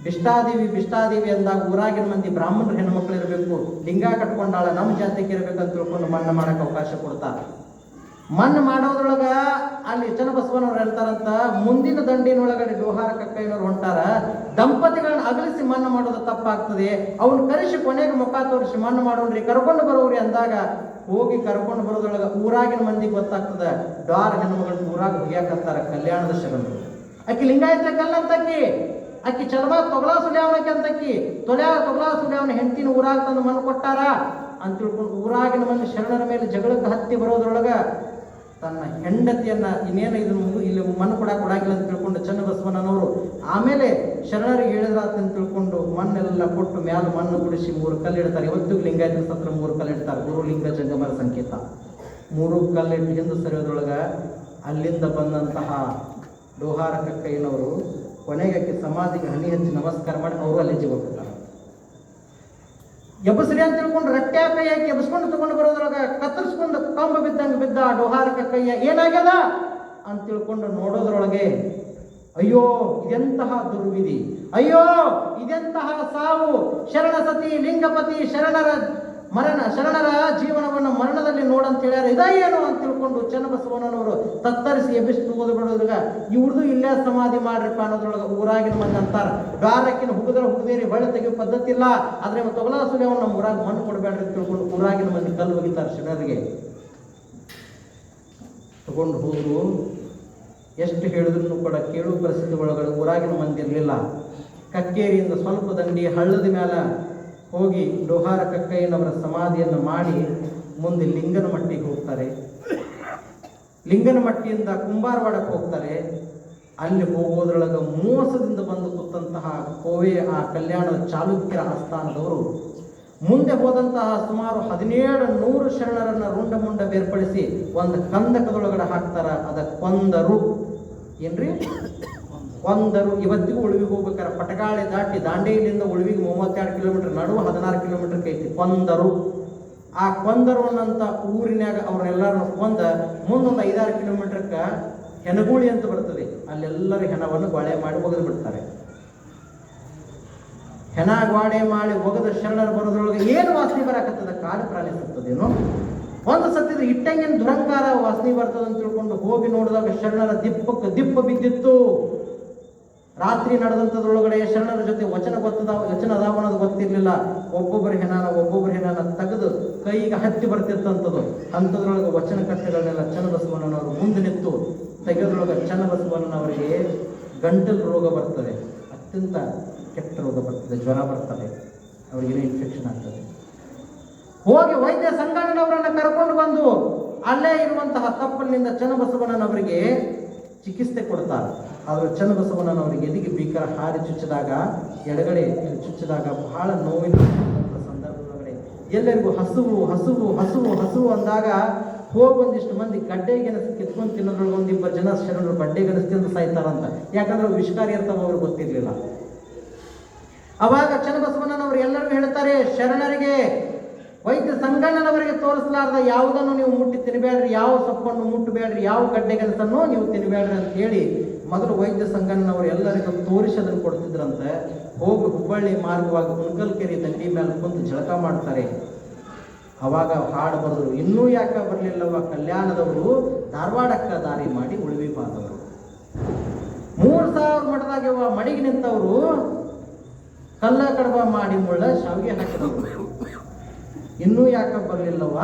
ಬಿಷ್ಟಾದೇವಿ ಅಂದಾಗ ಊರಾಗಿನ ಮಂದಿ ಬ್ರಾಹ್ಮಣರ ಹೆಣ್ಮಕ್ಳು ಇರಬೇಕು, ಲಿಂಗ ಕಟ್ಕೊಂಡಾಳ, ನಮ್ಮ ಜಾತಿಗೆ ಇರಬೇಕಂತ ತಿಳ್ಕೊಂಡು ಮಣ್ಣು ಮಾಡಕ್ಕೆ ಅವಕಾಶ ಕೊಡ್ತಾರೆ. ಮಣ್ಣು ಮಾಡೋದ್ರೊಳಗ ಅಲ್ಲಿ ಚನ್ನಬಸವನವ್ರು ಹೇಳ್ತಾರಂತ, ಮುಂದಿನ ದಂಡಿನೊಳಗಡೆ ಡೋಹಾರ ಕಕ್ಕಯ್ಯನವ್ರು ಹೊಂಟಾರ, ದಂಪತಿಗಳನ್ನ ಅಗಲಿಸಿ ಮಣ್ಣು ಮಾಡೋದು ತಪ್ಪಾಗ್ತದೆ, ಅವನು ಕರೆಸಿ ಕೊನೆಗೆ ಮುಖ ತೋರಿಸಿ ಮಣ್ಣು ಮಾಡೋಣ್ರಿ, ಕರ್ಕೊಂಡು ಬರೋವ್ರಿ ಅಂದಾಗ ಹೋಗಿ ಕರ್ಕೊಂಡು ಬರೋದ್ರೊಳಗ ಊರಾಗಿನ ಮಂದಿಗೆ ಗೊತ್ತಾಗ್ತದ. ಡಾರ್ ಹೆಣ್ಮಗಳು ಊರಾಗ ಹೋಗ್ಯಾಕಂತಾರ ಕಲ್ಯಾಣದ ಶರಣರು. ಅಕ್ಕಿ ಲಿಂಗಾಯತ ಕಲ್ಲಂತಕ್ಕಿ, ಅಕ್ಕಿ ಚಲಮ ತೊಗಲಾ ಸುಳ್ಯಾವನಕ್ಕೆ ಅಂತಕ್ಕಿ, ತೊಗಲಾ ಸುಳ್ಯಾವನ ಹೆಂಡತಿನ ಊರಾಗ ತಂದು ಮಣ್ಣು ಕೊಟ್ಟಾರ ಅಂತ ತಿಳ್ಕೊಂಡು ಊರಾಗಿನ ಮಂದಿ ಶರಣರ ಮೇಲೆ ಜಗಳಕ್ಕೆ ಹತ್ತಿ ಬರೋದ್ರೊಳಗ ತನ್ನ ಹೆಂಡತಿಯನ್ನ ಇನ್ನೇನು ಇದನ್ನು ಇಲ್ಲಿ ಮಣ್ಣು ಕೊಡಾಕಿಲ್ಲ ಅಂತ ತಿಳ್ಕೊಂಡು ಚನ್ನಬಸವಣ್ಣನವರು ಆಮೇಲೆ ಶರಣರಿಗೆ ಹೇಳಿದ್ರಾತಂತ ತಿಳ್ಕೊಂಡು ಮಣ್ಣೆಲ್ಲ ಕೊಟ್ಟು ಮ್ಯಾಲ ಮಣ್ಣು ಗುಡಿಸಿ 3 ಕಲ್ಲು ಇಡ್ತಾರೆ. ಇವತ್ತಿಗೂ ಲಿಂಗಾಯತ ಸತ್ರ 3 ಕಲ್ಲು ಇಡ್ತಾರೆ. ಗುರು ಲಿಂಗ ಜಂಗಮರ ಸಂಕೇತ. 3 ಕಲ್ಲಿಟ್ಟು ಹಿಂದೆ ಸರಿಯೋದ್ರೊಳಗ ಅಲ್ಲಿಂದ ಬಂದಂತಹ ಡೋಹಾರ ಕಕ್ಕಯ್ಯನವರು ಕೊನೆಗೆ ಸಮಾಧಿಗೆ ಹನಿ ಹಚ್ಚಿ ನಮಸ್ಕಾರ ಮಾಡಿ ಅವರು ಅಲ್ಲಿ ಹೋಗ್ತಾರೆ. ಎಬ್ಬಸ್ರಿ ಅಂತ ತಿಳ್ಕೊಂಡು ರಟ್ಟೆ ಕೈ ಹಾಕಿ ಎಬ್ಬಸ್ಕೊಂಡು ತಗೊಂಡು ಬರೋದ್ರೊಳಗ ಕತ್ತರಿಸ್ಕೊಂಡು ಕಂಬ ಬಿದ್ದಂಗೆ ಬಿದ್ದ ಡೋಹಾರ ಕಕ್ಕಯ್ಯ. ಏನಾಗ್ಯದ ಅಂತ ತಿಳ್ಕೊಂಡು ನೋಡೋದ್ರೊಳಗೆ ಅಯ್ಯೋ ಇದೆಂತಹ ದುರ್ವಿಧಿ, ಅಯ್ಯೋ ಇದೆಂತಹ ಸಾವು, ಶರಣ ಸತಿ ಲಿಂಗಪತಿ ಶರಣರ ಜೀವನವನ್ನು ಮರಣದಲ್ಲಿ ನೋಡಂತ ಹೇಳ್ಯಾರ, ಇದೇನು ಅಂತ ತಿಳ್ಕೊಂಡು ಚನ್ನಬಸವಣ್ಣನವರು ತತ್ತರಿಸಿ ಎಬ್ಬಿಸ್ತು ಓದ್ಬಿಡೋದ್ರಾಗ ಇವ್ರದ್ದು ಇಲ್ಲೇ ಸಮಾಧಿ ಮಾಡ್ರಿಪ್ಪ ಅನ್ನೋದ್ರೊಳಗೆ ಊರಾಗಿನ ಮಂದಿ ಅಂತಾರ. ಗಾರಕ್ಕಿನ ಹುಗುದೇರಿ ಹೊಳೆ ತೆಗೆಯೋ ಪದ್ಧತಿ ಇಲ್ಲ, ಆದ್ರೆ ತೊಗಲಾ ಸುಳ್ಯವನ್ನ ನಮ್ಮ ಊರಾಗ ಮಣ್ಣು ಕೊಡಬೇಡ್ರಿ ಅಂತ ತಿಳ್ಕೊಂಡು ಊರಾಗಿನ ಮಂದಿ ಕಲ್ಲು ಒಗಿತಾರೆ. ಶರಣರಿಗೆ ತಗೊಂಡು ಹೋದ್ರು. ಎಷ್ಟು ಹೇಳಿದ್ರು ಕೂಡ ಕೇಳುವ ಪರಿಸ್ಥಿತಿ ಒಳಗಡೆ ಊರಾಗಿನ ಮಂದಿ ಇರಲಿಲ್ಲ. ಕಕ್ಕೇರಿಯಿಂದ ಸ್ವಲ್ಪ ದಂಡಿ ಹಳ್ಳದ ಮೇಲೆ ಹೋಗಿ ಡೋಹಾರ ಕಕ್ಕಯ್ಯನವರ ಸಮಾಧಿಯನ್ನು ಮಾಡಿ ಮುಂದೆ ಲಿಂಗನಮಟ್ಟಿಗೆ ಹೋಗ್ತಾರೆ. ಲಿಂಗನಮಟ್ಟಿಯಿಂದ ಕುಂಬಾರವಾಡಕ್ಕೆ ಹೋಗ್ತಾರೆ. ಅಲ್ಲಿ ಹೋಗೋದ್ರೊಳಗೆ ಮೋಸದಿಂದ ಬಂದು ಕೂತಂತಹ ಆ ಕಲ್ಯಾಣದ ಚಾಲುಕ್ಯರ ಆಸ್ಥಾನದವರು ಮುಂದೆ ಹೋದಂತಹ ಸುಮಾರು 1700 ಶರಣರನ್ನ ರುಂಡ ಮುಂಡ ಬೇರ್ಪಡಿಸಿ ಒಂದು ಕಂದಕದೊಳಗಡೆ ಹಾಕ್ತಾರ. ಅದ ಕೊಂದರು. ಏನ್ರಿ? ಕೊಂದರು. ಇವತ್ತಿಗೂ ಉಳುವಿಗೆ ಹೋಗ್ಬೇಕಾರೆ ಪಟಗಾಳಿ ದಾಟಿ ದಾಂಡೇಲಿಂದ ಉಳುವಿಗೆ 32 ಕಿಲೋಮೀಟರ್, ನಡುವೆ 16 ಕಿಲೋಮೀಟರ್ ಐತಿ ಕೊಂದರು. ಆ ಕೊಂದರು ಅನ್ನಂತ ಊರಿನಾಗ ಅವ್ರನ್ನೆಲ್ಲರನ್ನು ಕೊಂದ ಮುಂದೊಂದು 5-6 ಕಿಲೋಮೀಟರ್ಕ ಹೆಣಗೂಳಿ ಅಂತ ಬರ್ತದೆ. ಅಲ್ಲೆಲ್ಲರೂ ಹೆಣವನ್ನು ಗೋಳೆ ಮಾಡಿ ಒಗೆದು ಬಿಡ್ತಾರೆ. ಹೆಣ ಗೋಡೆ ಮಾಡಿ ಒಗೆದ ಶರಣರು ಬರೋದ್ರೊಳಗೆ ಏನು ವಾಸನೆ ಬರಾಕತ್ತದ? ಕಾಡು ಪ್ರಾಣಿ ಸತ್ತದೇನೋ. ಒಂದು ಸತ್ತಿದ ಇಟ್ಟಂಗಿನ ದುರಂಕಾರ ವಾಸನೆ ಬರ್ತದೆ ಅಂತ ತಿಳ್ಕೊಂಡು ಹೋಗಿ ನೋಡಿದಾಗ ಶರಣರ ದಿಪ್ಪ ಬಿದ್ದಿತ್ತು. ರಾತ್ರಿ ನಡೆದಂಥದ್ರೊಳಗಡೆ ಶರಣರ ಜೊತೆ ವಚನ ಅದಾವ ಅನ್ನೋದು ಗೊತ್ತಿರ್ಲಿಲ್ಲ. ಒಬ್ಬೊಬ್ಬರ ಹೆಣಾನ ತೆಗೆದು ಕೈಗೆ ಹತ್ತಿ ಬರ್ತಿರ್ತಂಥದ್ದು. ಅಂಥದ್ರೊಳಗೆ ವಚನ ಕಟ್ಟೆಗಳನ್ನೆಲ್ಲ ಚನ್ನಬಸವಣ್ಣನವರು ಮುಂದೆ ನಿಂತು ತೆಗೆದ್ರೊಳಗೆ ಚನ್ನಬಸವಣ್ಣನವರಿಗೆ ಗಂಟಲು ರೋಗ ಬರ್ತದೆ, ಅತ್ಯಂತ ಕೆಟ್ಟ ರೋಗ ಬರ್ತದೆ, ಜ್ವರ ಬರ್ತದೆ, ಅವರಿಗೇನೋ ಇನ್ಫೆಕ್ಷನ್ ಆಗ್ತದೆ. ಹೋಗಿ ವೈದ್ಯ ಸಂಗಣ್ಣನವರನ್ನ ಕರ್ಕೊಂಡು ಬಂದು ಅಲ್ಲೇ ಇರುವಂತಹ ತಪ್ಪಲಿನಿಂದ ಚನ್ನಬಸವಣ್ಣನವರಿಗೆ ಚಿಕಿತ್ಸೆ ಕೊಡ್ತಾರೆ. ಆದರೆ ಚನ್ನಬಸವಣ್ಣನವರಿಗೆ ಎದಿಗೆ ಭೀಕರ ಹಾರಿ ಚುಚ್ಚಿದಾಗ, ಎಡಗಡೆ ಚುಚ್ಚಿದಾಗ ಬಹಳ ನೋವಿನ ಸಂದರ್ಭದೊಳಗಡೆ ಎಲ್ಲರಿಗೂ ಹಸುವು ಅಂದಾಗ ಹೋಗಿ ಒಂದಿಷ್ಟು ಮಂದಿ ಗಡ್ಡೆ ಗೆಣಸು ಕಿತ್ಕೊಂಡು ತಿನ್ನೋದ್ರೊಳಗೆ ಒಂದಿಬ್ಬರು ಜನ ಶರಣರು ಗಡ್ಡೆ ಗೆಣಸು ತಿಂದು ಸಾಯ್ತಾರಂತ. ಯಾಕಂದ್ರೆ ವಿಷಕಾರಿ ಇರ್ತಾವ ಅವ್ರಿಗೆ ಗೊತ್ತಿರ್ಲಿಲ್ಲ. ಅವಾಗ ಚನ್ನಬಸವಣ್ಣನವರು ಎಲ್ಲರಿಗೂ ಹೇಳ್ತಾರೆ, ಶರಣರಿಗೆ ವೈದ್ಯ ಸಂಗಣ್ಣನವರಿಗೆ ತೋರಿಸಲಾರ್ದ ಯಾವುದನ್ನು ನೀವು ಮುಟ್ಟಿ ತಿನ್ನಬೇಡ್ರಿ, ಯಾವ ಸೊಪ್ಪನ್ನು ಮುಟ್ಟಬೇಡ್ರಿ, ಯಾವ ಗಡ್ಡೆ ಗೆಣಸನ್ನು ನೀವು ತಿನ್ನಬೇಡ್ರಿ ಅಂತ ಹೇಳಿ ಮೊದಲು ವೈದ್ಯ ಸಂಗಣ್ಣನವರು ಎಲ್ಲರಿಗೂ ತೋರಿಸಿ ಅದನ್ನು ಕೊಡ್ತಿದ್ರಂತೆ. ಹೋಗಿ ಹುಬ್ಬಳ್ಳಿ ಮಾರ್ಗವಾಗಿ ಉಣಕಲ್ಕೆರೆ ದಂಡಿ ಮೇಲೆ ಕುಂತು ಜಳಕ ಮಾಡ್ತಾರೆ. ಅವಾಗ ಹಾಡು ಬರೆದ್ರು, ಇನ್ನೂ ಯಾಕ ಬರಲಿಲ್ಲವ ಕಲ್ಯಾಣದವರು ಧಾರವಾಡಕ್ಕ ದಾರಿ ಮಾಡಿ ಉಳಿವಿ ಬಾದವರು. 3000 ಮಠದಾಗ ಮಡಿಗೆ ನಿಂತವರು ಕಲ್ಲ ಕಡಬ ಮಾಡಿ ಮುಳ್ಳ ಶಾವಿಗೆ ಹಾಕಿದವರು. ಇನ್ನೂ ಯಾಕ ಬರಲಿಲ್ಲವ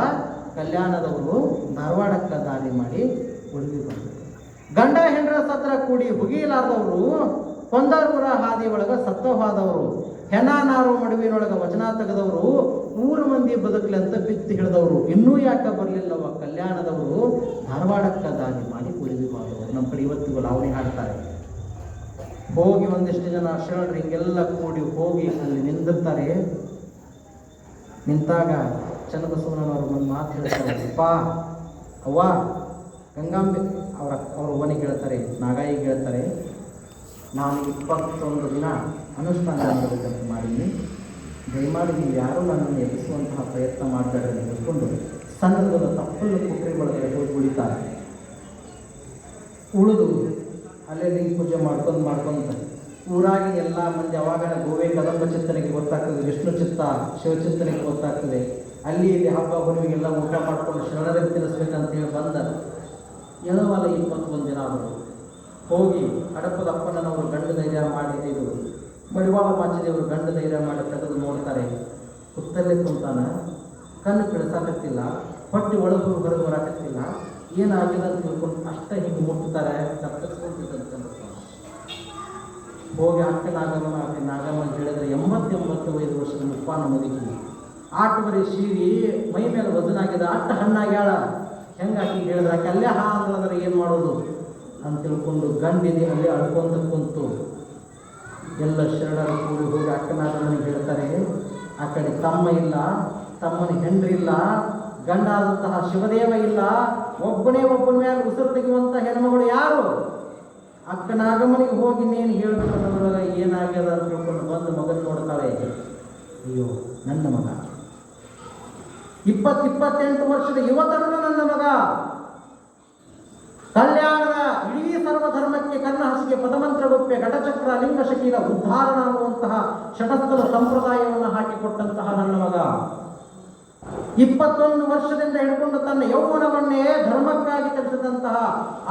ಕಲ್ಯಾಣದವರು ಧಾರವಾಡಕ್ಕ ದಾರಿ ಮಾಡಿ ಉಳಿವಿ ಬಾದವರು. ಗಂಡ ಹೆಂಡ್ರ ಸತ್ರ ಕೂಡಿ ಹುಗಿಲಾರ್ದವರು ಕೊಂದಾರೂರ ಹಾದಿ ಒಳಗ ಸತ್ತವಾದವರು. ಹೆಣ ನಾರು ಮಡುವಿನೊಳಗ ವಚನ ತೆಗೆದವರು, 3 ಮಂದಿ ಬದುಕಲಿ ಅಂತ ಬಿತ್ತಿ ಹಿಡಿದವರು. ಇನ್ನೂ ಯಾಕ ಬರಲಿಲ್ಲವ ಕಲ್ಯಾಣದವರು ಧಾರವಾಡಕ್ಕ ದಾರಿ ಮಾಡಿ ಉಳಿವಿ ಬಾದವರು. ನಮ್ಮ ಕಡೆ ಇವತ್ತಿಗೂ ಲಾವಣಿ ಹಾಡ್ತಾರೆ. ಹೋಗಿ ಒಂದಿಷ್ಟು ಜನ ಶರಣರು ಹಿಂಗೆಲ್ಲ ಕೂಡಿ ಹೋಗಿ ಅಲ್ಲಿ ನಿಂದಿರ್ತಾರೆ. ನಿಂತಾಗ ಚನ್ನಬಸವಣ್ಣನವರು ಒಂದು ಮಾತು ಹೇಳ್ತಾರೆ, ಅಪ್ಪ ಅವ್ವ ಗಂಗಾಂಬೆ ಅವ್ರ ಅವ್ವನಿಗೆ ಹೇಳ್ತಾರೆ, ನಾಗಾಯಿಗೆ ಹೇಳ್ತಾರೆ, ನಾನು 21 ದಿನ ಅನುಷ್ಠಾನ ಮಾಡಬೇಕಂತ ಮಾಡೀನಿ, ದಯಮಾಡಿ ನೀವು ಯಾರೂ ನನ್ನನ್ನು ಎಬ್ಬಿಸುವಂತಹ ಪ್ರಯತ್ನ ಮಾಡಬೇಡ್ರಿ ಅಂತ ಹೇಳ್ಕೊಂಡು ಸಣ್ಣದ ತಪ್ಪಲು ಕುಟ್ರಿ ಒಳಗಡೆ ಹೋಗಿ ಉಳಿತಾರೆ. ಉಳಿದು ಅಲ್ಲೇ ಲಿಂಗ ಪೂಜೆ ಮಾಡ್ಕೊಂತ ಊರಾಗಿನ ಎಲ್ಲ ಮಂದಿ ಅವಾಗ ಗೋವೆ ಕದಂಬ ಚಿಂತನೆಗೆ ಗೊತ್ತಾಗ್ತದೆ, ವಿಷ್ಣು ಚಿತ್ತ ಶಿವಚಿಂತನೆಗೆ ಗೊತ್ತಾಗ್ತದೆ. ಅಲ್ಲಿ ಇಲ್ಲಿ ಹಬ್ಬ ಹುಣ್ಣಿಮೆಗೆಲ್ಲ ಊಟ ಮಾಡ್ಕೊಂಡು ಶರಣರಿಗೆ ತಿನ್ನಿಸ್ಬೇಕಂತ ಹೇಳಿ ಬಂದ ಏನವಲ್ಲ 21 ದಿನ ಆದರು. ಹೋಗಿ ಹಡಪದ ಅಪ್ಪನವರು ಗಂಡು ಧೈರ್ಯ ಮಾಡಿದ್ದು, ಮಡಿವಾಳ ಮಾಚಿದೇವರು ಗಂಡು ಧೈರ್ಯ ಮಾಡಿ ತೆಗೆದು ನೋಡ್ತಾರೆ. ಹುತ್ತಲ್ಲೇ ಕುಂತಾನ, ಕಣ್ಣು ಕೆಳಸಾಕತ್ತಿಲ್ಲ, ಹೊಟ್ಟೆ ಒಳಗೂ ಹೊರಗೆ ಬರಾಕತ್ತಿಲ್ಲ, ಏನಾಗಿದೆ ಅಂತ ತಿಳ್ಕೊಂಡು ಅಷ್ಟೇ ಹಿಂಗೆ ಮುಟ್ತಾರೆ, ತಪ್ಪಿಸ್ಕೊಂಡಿದ್ದಂತ. ಹೋಗಿ ಅಕ್ಕ ನಾಗಮ್ಮ ಹೇಳಿದ್ರೆ 85 ವರ್ಷದ ಮುಪ್ಪಾನ ಮುದುಕಿ, 8 ಬರೀ ಸೀರಿ ಮೈ ಮೇಲೆ ವಜನಾಗಿದೆ, ಅಟ್ಟ ಹಣ್ಣಾಗ್ಯಾಳ. ಹೆಂಗಾಗಿ ಹೇಳಿದ್ರೆ ಆಕೆ ಅಲ್ಲೇ ಅಂದ್ರೆ ಏನು ಮಾಡೋದು ಅಂತ ತಿಳ್ಕೊಂಡು ಗಂಡಿದೆ ಅಲ್ಲೇ ಅಳ್ಕೊಂತ ಕುಂತು ಎಲ್ಲ ಶರಣರು ಕೂಡಿ ಹೋಗಿ ಅಕ್ಕನಾಗಮ್ಮನಿಗೆ ಹೇಳ್ತಾರೆ, ಆ ಕಡೆ ತಮ್ಮ ಇಲ್ಲ, ತಮ್ಮನ ಹೆಂಡ್ರಿಲ್ಲ, ಗಂಡ ಆದಂತಹ ಶಿವದೇವ ಇಲ್ಲ, ಒಬ್ಬನ ಮೇಲೆ ಉಸಿರು ತೆಗೆಯುವಂಥ ಹೆಣ್ಮಗಳು ಯಾರು? ಅಕ್ಕನಾಗಮ್ಮನಿಗೆ ಹೋಗಿ ನೀನು ಹೇಳ್ಬೇಕಂದ್ರೆ ಏನಾಗ್ಯದ ಅಂತ ತಿಳ್ಕೊಂಡು ಬಂದು ಮಗನ ನೋಡ್ತಾಳೆ. ಅಯ್ಯೋ ನನ್ನ ಮಗ, 28 ವರ್ಷದ ಯುವತರುಣ ನನ್ನ ಮಗ, ಕಲ್ಯಾಣದ ಇಡೀ ಸರ್ವಧರ್ಮಕ್ಕೆ ಕರ್ಣ ಹಸಿಗೆ ಪದಮಂತ್ರಗೊಪ್ಪೆ ಘಟಚಕ್ರ ಲಿಂಗಶಕೀಲ ಉದ್ಧಾರಣ ಅನ್ನುವಂತಹ ಶಟಸ್ಥಲ ಸಂಪ್ರದಾಯವನ್ನು ಹಾಕಿಕೊಟ್ಟಂತಹ ನನ್ನ ಮಗ, 21 ವರ್ಷದಿಂದ ಹಿಡ್ಕೊಂಡು ತನ್ನ ಯೌವನವನ್ನೇ ಧರ್ಮಕ್ಕಾಗಿ ತಿಳಿಸಿದಂತಹ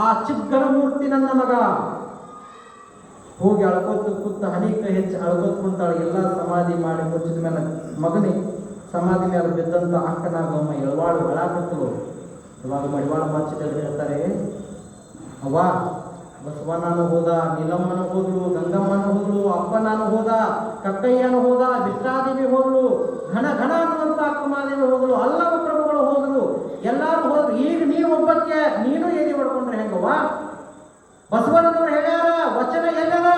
ಆ ಚಿಕ್ಕನ ಮೂರ್ತಿ ನನ್ನ ಮಗ. ಹೋಗಿ ಅಳ್ಕೋತ ಕೂತ ಅನೇಕ ಹೆಚ್ಚು ಅಳ್ಕೋತ ಕುಂತಾಳೆ. ಎಲ್ಲ ಸಮಾಧಿ ಮಾಡಿ ಮುಚ್ಚಿದ ಮೇಲೆ ಮಗನೇ ಸಮಾಧಿ ಮೇಲೆ ಬಿದ್ದಂತ ಅಕ್ಕನಾಗಮ್ಮ ಎಳವಾಳು ಬೆಳಾಕತ್ತಳು. ಇವಾಗ ಮಡಿವಾಳ ಮಾಚಿದೇವರು ಹೇಳ್ತಾರೆ, ಅವ್ವ ಬಸವಣ್ಣನು ಹೋದ, ನೀಲಮ್ಮನ ಹೋದ್ರು, ಗಂಗಮ್ಮನ ಹೋದ್ರು, ಅಪ್ಪನಾನು ಹೋದ, ಕಕ್ಕಯ್ಯನು ಹೋದ, ವಿಷ್ಣಾದೇವಿ ಹೋದ್ರು, ಘನ ಅನ್ನುವಂತ ಅಕ್ಕಮಾದೇವಿ ಹೋದ್ರು, ಅಲ್ಲವ ಪ್ರಭುಗಳು ಹೋದ್ರು, ಎಲ್ಲರೂ ಹೋದ್ರು. ಈಗ ನೀವು ಒಬ್ಬಕ್ಕೆ ನೀನು ಏನಿ ಮಾಡ್ಕೊಂಡ್ರೆ ಹೆಂಗವ್ವ? ಬಸವಣ್ಣನವ್ರು ಹೇಳ್ಯಾರ, ವಚನ ಎಲ್ಲದ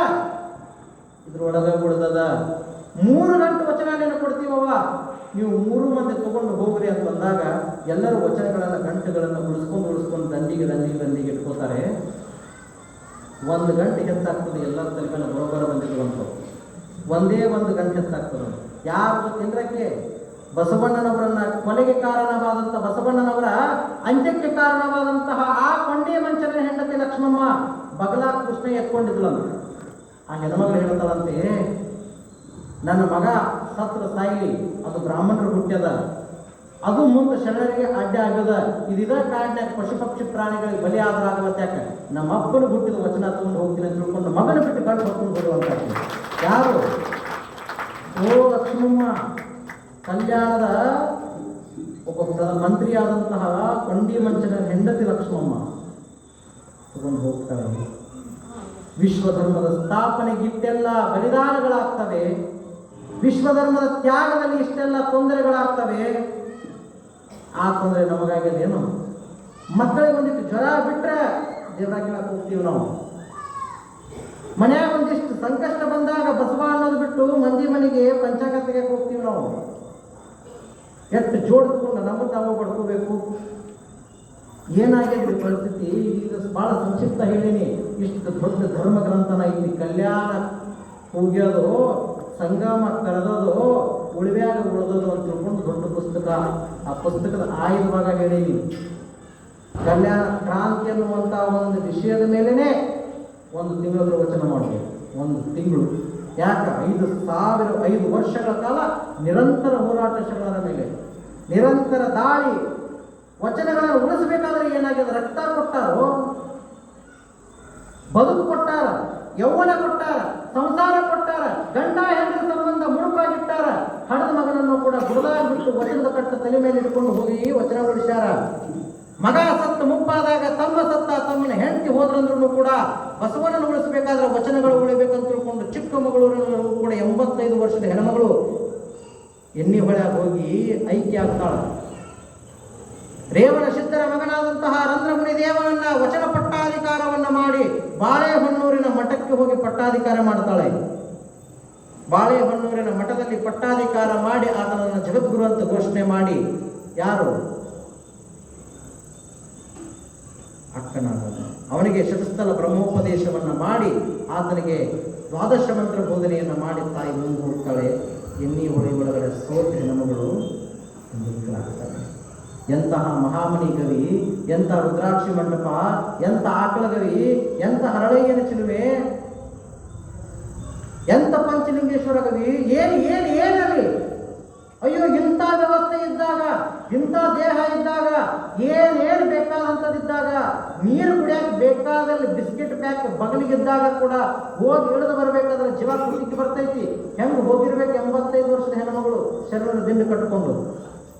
ಇದ್ರೊಳಗ ಬಿಡ್ದದ, 3 ಗಂಟೆ ವಚನ ನೀನು ಕೊಡ್ತೀವವ್ವ, ನೀವು 3 ಮಂದಿ ತಗೊಂಡು ಹೋಗ್ರಿ ಅಂತ ಬಂದಾಗ ಎಲ್ಲರೂ ವಚನಗಳನ್ನು ಗಂಟೆಗಳನ್ನು ಉಳಿಸ್ಕೊಂಡು ದಂಡಿಗೆ ಇಟ್ಕೋತಾರೆ. 1 ಗಂಟೆ ಹೆಚ್ಚಾಗ್ತದೆ. ಎಲ್ಲರ ತಲೆಗಳ ಬರೋಬರ ಬಂದಿರುವಂಥ ಒಂದೇ 1 ಗಂಟೆ ಹೆಚ್ಚಾಗ್ತದೆ. ಯಾರು ತಿಂದ್ರಕ್ಕೆ ಬಸವಣ್ಣನವರನ್ನ ಕೊಲೆಗೆ ಕಾರಣವಾದಂಥ, ಬಸವಣ್ಣನವರ ಅಂತ್ಯಕ್ಕೆ ಕಾರಣವಾದಂತಹ ಆ ಕೊಂಡೆ ಮಂಚನ ಹೆಂಡತಿ ಲಕ್ಷ್ಮಮ್ಮ ಬಗಲಾ ಕೃಷ್ಣ ಎತ್ಕೊಂಡಿದ್ಲು ಅಂತ. ಆ ಹೆಣ್ಮಗಳು ಹೇಳ್ತಾಳಂತೆ, ನನ್ನ ಮಗ ಸತ್ರ ಸಾಯಿಲಿ, ಅದು ಬ್ರಾಹ್ಮಣರು ಹುಟ್ಟ್ಯದ, ಅದು ಮುಂದೆ ಶರಣರಿಗೆ ಅಡ್ಡ ಆಗದ. ಇದ ಕಾಡ್ನ್ಯಾಗ ಪಶು ಪಕ್ಷಿ ಪ್ರಾಣಿಗಳಿಗೆ ಬಲಿ ಆದ್ರ ಆಗತ್ತೆ. ಯಾಕೆ ನಮ್ಮ ಅಪ್ಪನ ಹುಟ್ಟಿದ ವಚನ ತಗೊಂಡು ಹೋಗ್ತೀನಿ ಅಂತ ತಿಳ್ಕೊಂಡು ಮಗನ ಬಿಟ್ಟು ಗಂಡು ಹೊತ್ಕೊಂಡು ಬರುವಂತ ಯಾರು? ಓ ಲಕ್ಷ್ಮಮ್ಮ, ಕಲ್ಯಾಣದ ಒಬ್ಬ ಮಂತ್ರಿಯಾದಂತಹ ಕೊಂಡಿ ಮಂಚನ ಹೆಂಡತಿ ಲಕ್ಷ್ಮಮ್ಮ ತಗೊಂಡು ಹೋಗ್ತಾರೆ. ವಿಶ್ವಧರ್ಮದ ಸ್ಥಾಪನೆಗೆ ಇಷ್ಟೆಲ್ಲ ಬಲಿದಾನಗಳಾಗ್ತವೆ, ವಿಶ್ವಧರ್ಮದ ತ್ಯಾಗದಲ್ಲಿ ಇಷ್ಟೆಲ್ಲ ತೊಂದರೆಗಳಾಗ್ತವೆ. ಆ ತೊಂದರೆ ನಮಗಾಗ್ಯದೇನು? ಮಕ್ಕಳಿಗೆ ಒಂದಿಷ್ಟು ಜ್ವರ ಬಿಟ್ಟರೆ ದೇವರಾಗಿಲಕ್ಕೆ ಹೋಗ್ತೀವಿ ನಾವು. ಮನ್ಯಾಗ ಒಂದಿಷ್ಟು ಸಂಕಷ್ಟ ಬಂದಾಗ ಬಸವ ಅನ್ನೋದು ಬಿಟ್ಟು ಮಂದಿ ಮನೆಗೆ ಪಂಚಾಂಗ ತೆಗೆಯಕ್ಕೆ ಹೋಗ್ತೀವಿ ನಾವು. ಎಷ್ಟು ಜೋಡಿಸ್ಕೊಂಡು ನಮಗೆ ನಾವು ಪಡ್ಕೋಬೇಕು. ಏನಾಗಿದೆ ಪರಿಸ್ಥಿತಿ? ಇದು ಬಹಳ ಸಂಕ್ಷಿಪ್ತ ಹೇಳಿನಿ. ಇಷ್ಟು ದೊಡ್ಡ ಧರ್ಮ ಗ್ರಂಥನ ಇಲ್ಲಿ ಕಲ್ಯಾಣ ಹೋಗ್ಯೋದು, ಸಂಗಮ ಕರೆದೋದು, ಉಳಿವ್ಯಾಗ ಉಳಿದೋದು ಅಂತ ತಿಳ್ಕೊಂಡು ದೊಡ್ಡ ಪುಸ್ತಕ. ಆ ಪುಸ್ತಕದ 5 ಭಾಗ ಹೇಳೀನಿ. ಕಲ್ಯಾಣ ಕ್ರಾಂತಿ ಅನ್ನುವಂಥ ಒಂದು ವಿಷಯದ ಮೇಲೇ 1 ತಿಂಗಳ ವಚನ ಮಾಡಬೇಕು. 1 ತಿಂಗಳು. ಯಾಕೆ? 5 ವರ್ಷಗಳ ಕಾಲ ನಿರಂತರ ಹೋರಾಟ ಶರಣರ ಮೇಲೆ, ನಿರಂತರ ದಾಳಿ. ವಚನಗಳನ್ನು ಉಳಿಸಬೇಕಾದ್ರೆ ಏನಾಗಿದೆ? ರಕ್ತ ಕೊಟ್ಟಾರೋ, ಬದುಕು ಕೊಟ್ಟಾರ, ಯೌವನ ಕೊಟ್ಟಾರ, ಸಂಸಾರ ಕೊಟ್ಟಾರ, ಗಂಡ ಹೆಂಡರ ಸಂಬಂಧ ಮುಡುಪಾಗಿಟ್ಟಾರ. ಹಡದ ಮಗನನ್ನು ಕೂಡ ಗುಡದಾಗ ಬಿಟ್ಟು ವಚನದ ಕಟ್ಟ ತಲೆ ಮೇಲೆ ಇಟ್ಕೊಂಡು ಹೋಗಿ ವಚನ ಉಳಿಸ್ಯಾರ. ಮಗ ಸತ್ತ ಮುಪ್ಪಾದಾಗ ತಮ್ಮನ ಹೆಂಡತಿ ಹೋದ್ರಂದ್ರೂ ಕೂಡ ಬಸವನನ್ನು ಉಳಿಸಬೇಕಾದ್ರೆ ವಚನಗಳು ಉಳಿಬೇಕಂತ ತಿಳ್ಕೊಂಡು ಚಿಕ್ಕಮಗಳೂರಿನಲ್ಲೂ ಕೂಡ 85 ವರ್ಷದ ಹೆಣ್ಮಗಳು ಎಣ್ಣಿ ಹೊಳೆಯಾಗ ಹೋಗಿ ಐಕ್ಯ ಆಗ್ತಾಳ. ರೇವಣ ಸಿದ್ಧರ ಮಗನಾದಂತಹ ರಂಧ್ರಮುನಿ ದೇವನನ್ನ ವಚನ ಪಟ್ಟಾಧಿಕಾರವನ್ನ ಮಾಡಿ ಬಾಳೆಹೊನ್ನೂರಿನ ಮಠಕ್ಕೆ ಹೋಗಿ ಪಟ್ಟಾಧಿಕಾರ ಮಾಡ್ತಾಳೆ. ಬಾಳೆಹೊನ್ನೂರಿನ ಮಠದಲ್ಲಿ ಪಟ್ಟಾಧಿಕಾರ ಮಾಡಿ ಆತನನ್ನು ಜಗದ್ಗುರು ಅಂತ ಘೋಷಣೆ ಮಾಡಿ, ಯಾರು? ಅಕ್ಕನಾದ ಅವನಿಗೆ ಶತಸ್ಥಲ ಬ್ರಹ್ಮೋಪದೇಶವನ್ನ ಮಾಡಿ ಆತನಿಗೆ 12 ಮಂತ್ರ ಬೋಧನೆಯನ್ನು ಮಾಡಿ ತಾಯಿ ಮುಂದೆ ಹೋಗ್ತಾಳೆ. ಎಣ್ಣಿ ಹೊಳೆ ಒಳಗಡೆ ಸೋತಿನ ನಮಗಳು ಮೃತರಾಗ್ತಾರೆ. ಎಂತಹ ಮಹಾಮಣಿ ಕವಿ, ಎಂಥ ರುದ್ರಾಕ್ಷಿ ಮಂಟಪ, ಎಂಥ ಆಕಳ ಕವಿ, ಎಂಥ ಹರಳಯ್ಯನ ಚಿಲುಮೆ, ಎಂಥ ಪಂಚಲಿಂಗೇಶ್ವರ ಕವಿ. ಏನಲ್ಲಿ ಅಯ್ಯೋ, ಇಂಥ ವ್ಯವಸ್ಥೆ ಇದ್ದಾಗ, ಇಂಥ ದೇಹ ಇದ್ದಾಗ, ಏನೇನು ಬೇಕಾದಂಥದ್ದಿದ್ದಾಗ, ನೀರು ಕುಡಿಯಕ್ಕೆ ಬೇಕಾದಲ್ಲಿ ಬಿಸ್ಕೆಟ್ ಪ್ಯಾಕ್ ಬಗಲಿಗಿದ್ದಾಗ ಕೂಡ ಹೋಗಿ ಇಳಿದು ಬರಬೇಕಾದ್ರೆ ಜೀವ ಕುಡಿಲಿಕ್ಕೆ ಬರ್ತೈತಿ. ಹೆಂಗೆ ಹೋಗಿರ್ಬೇಕು 85 ವರ್ಷದ ಹೆಣ್ಮಗಳು ಶರಣರ ದಿಂಡು ಕಟ್ಟಿಕೊಂಡು.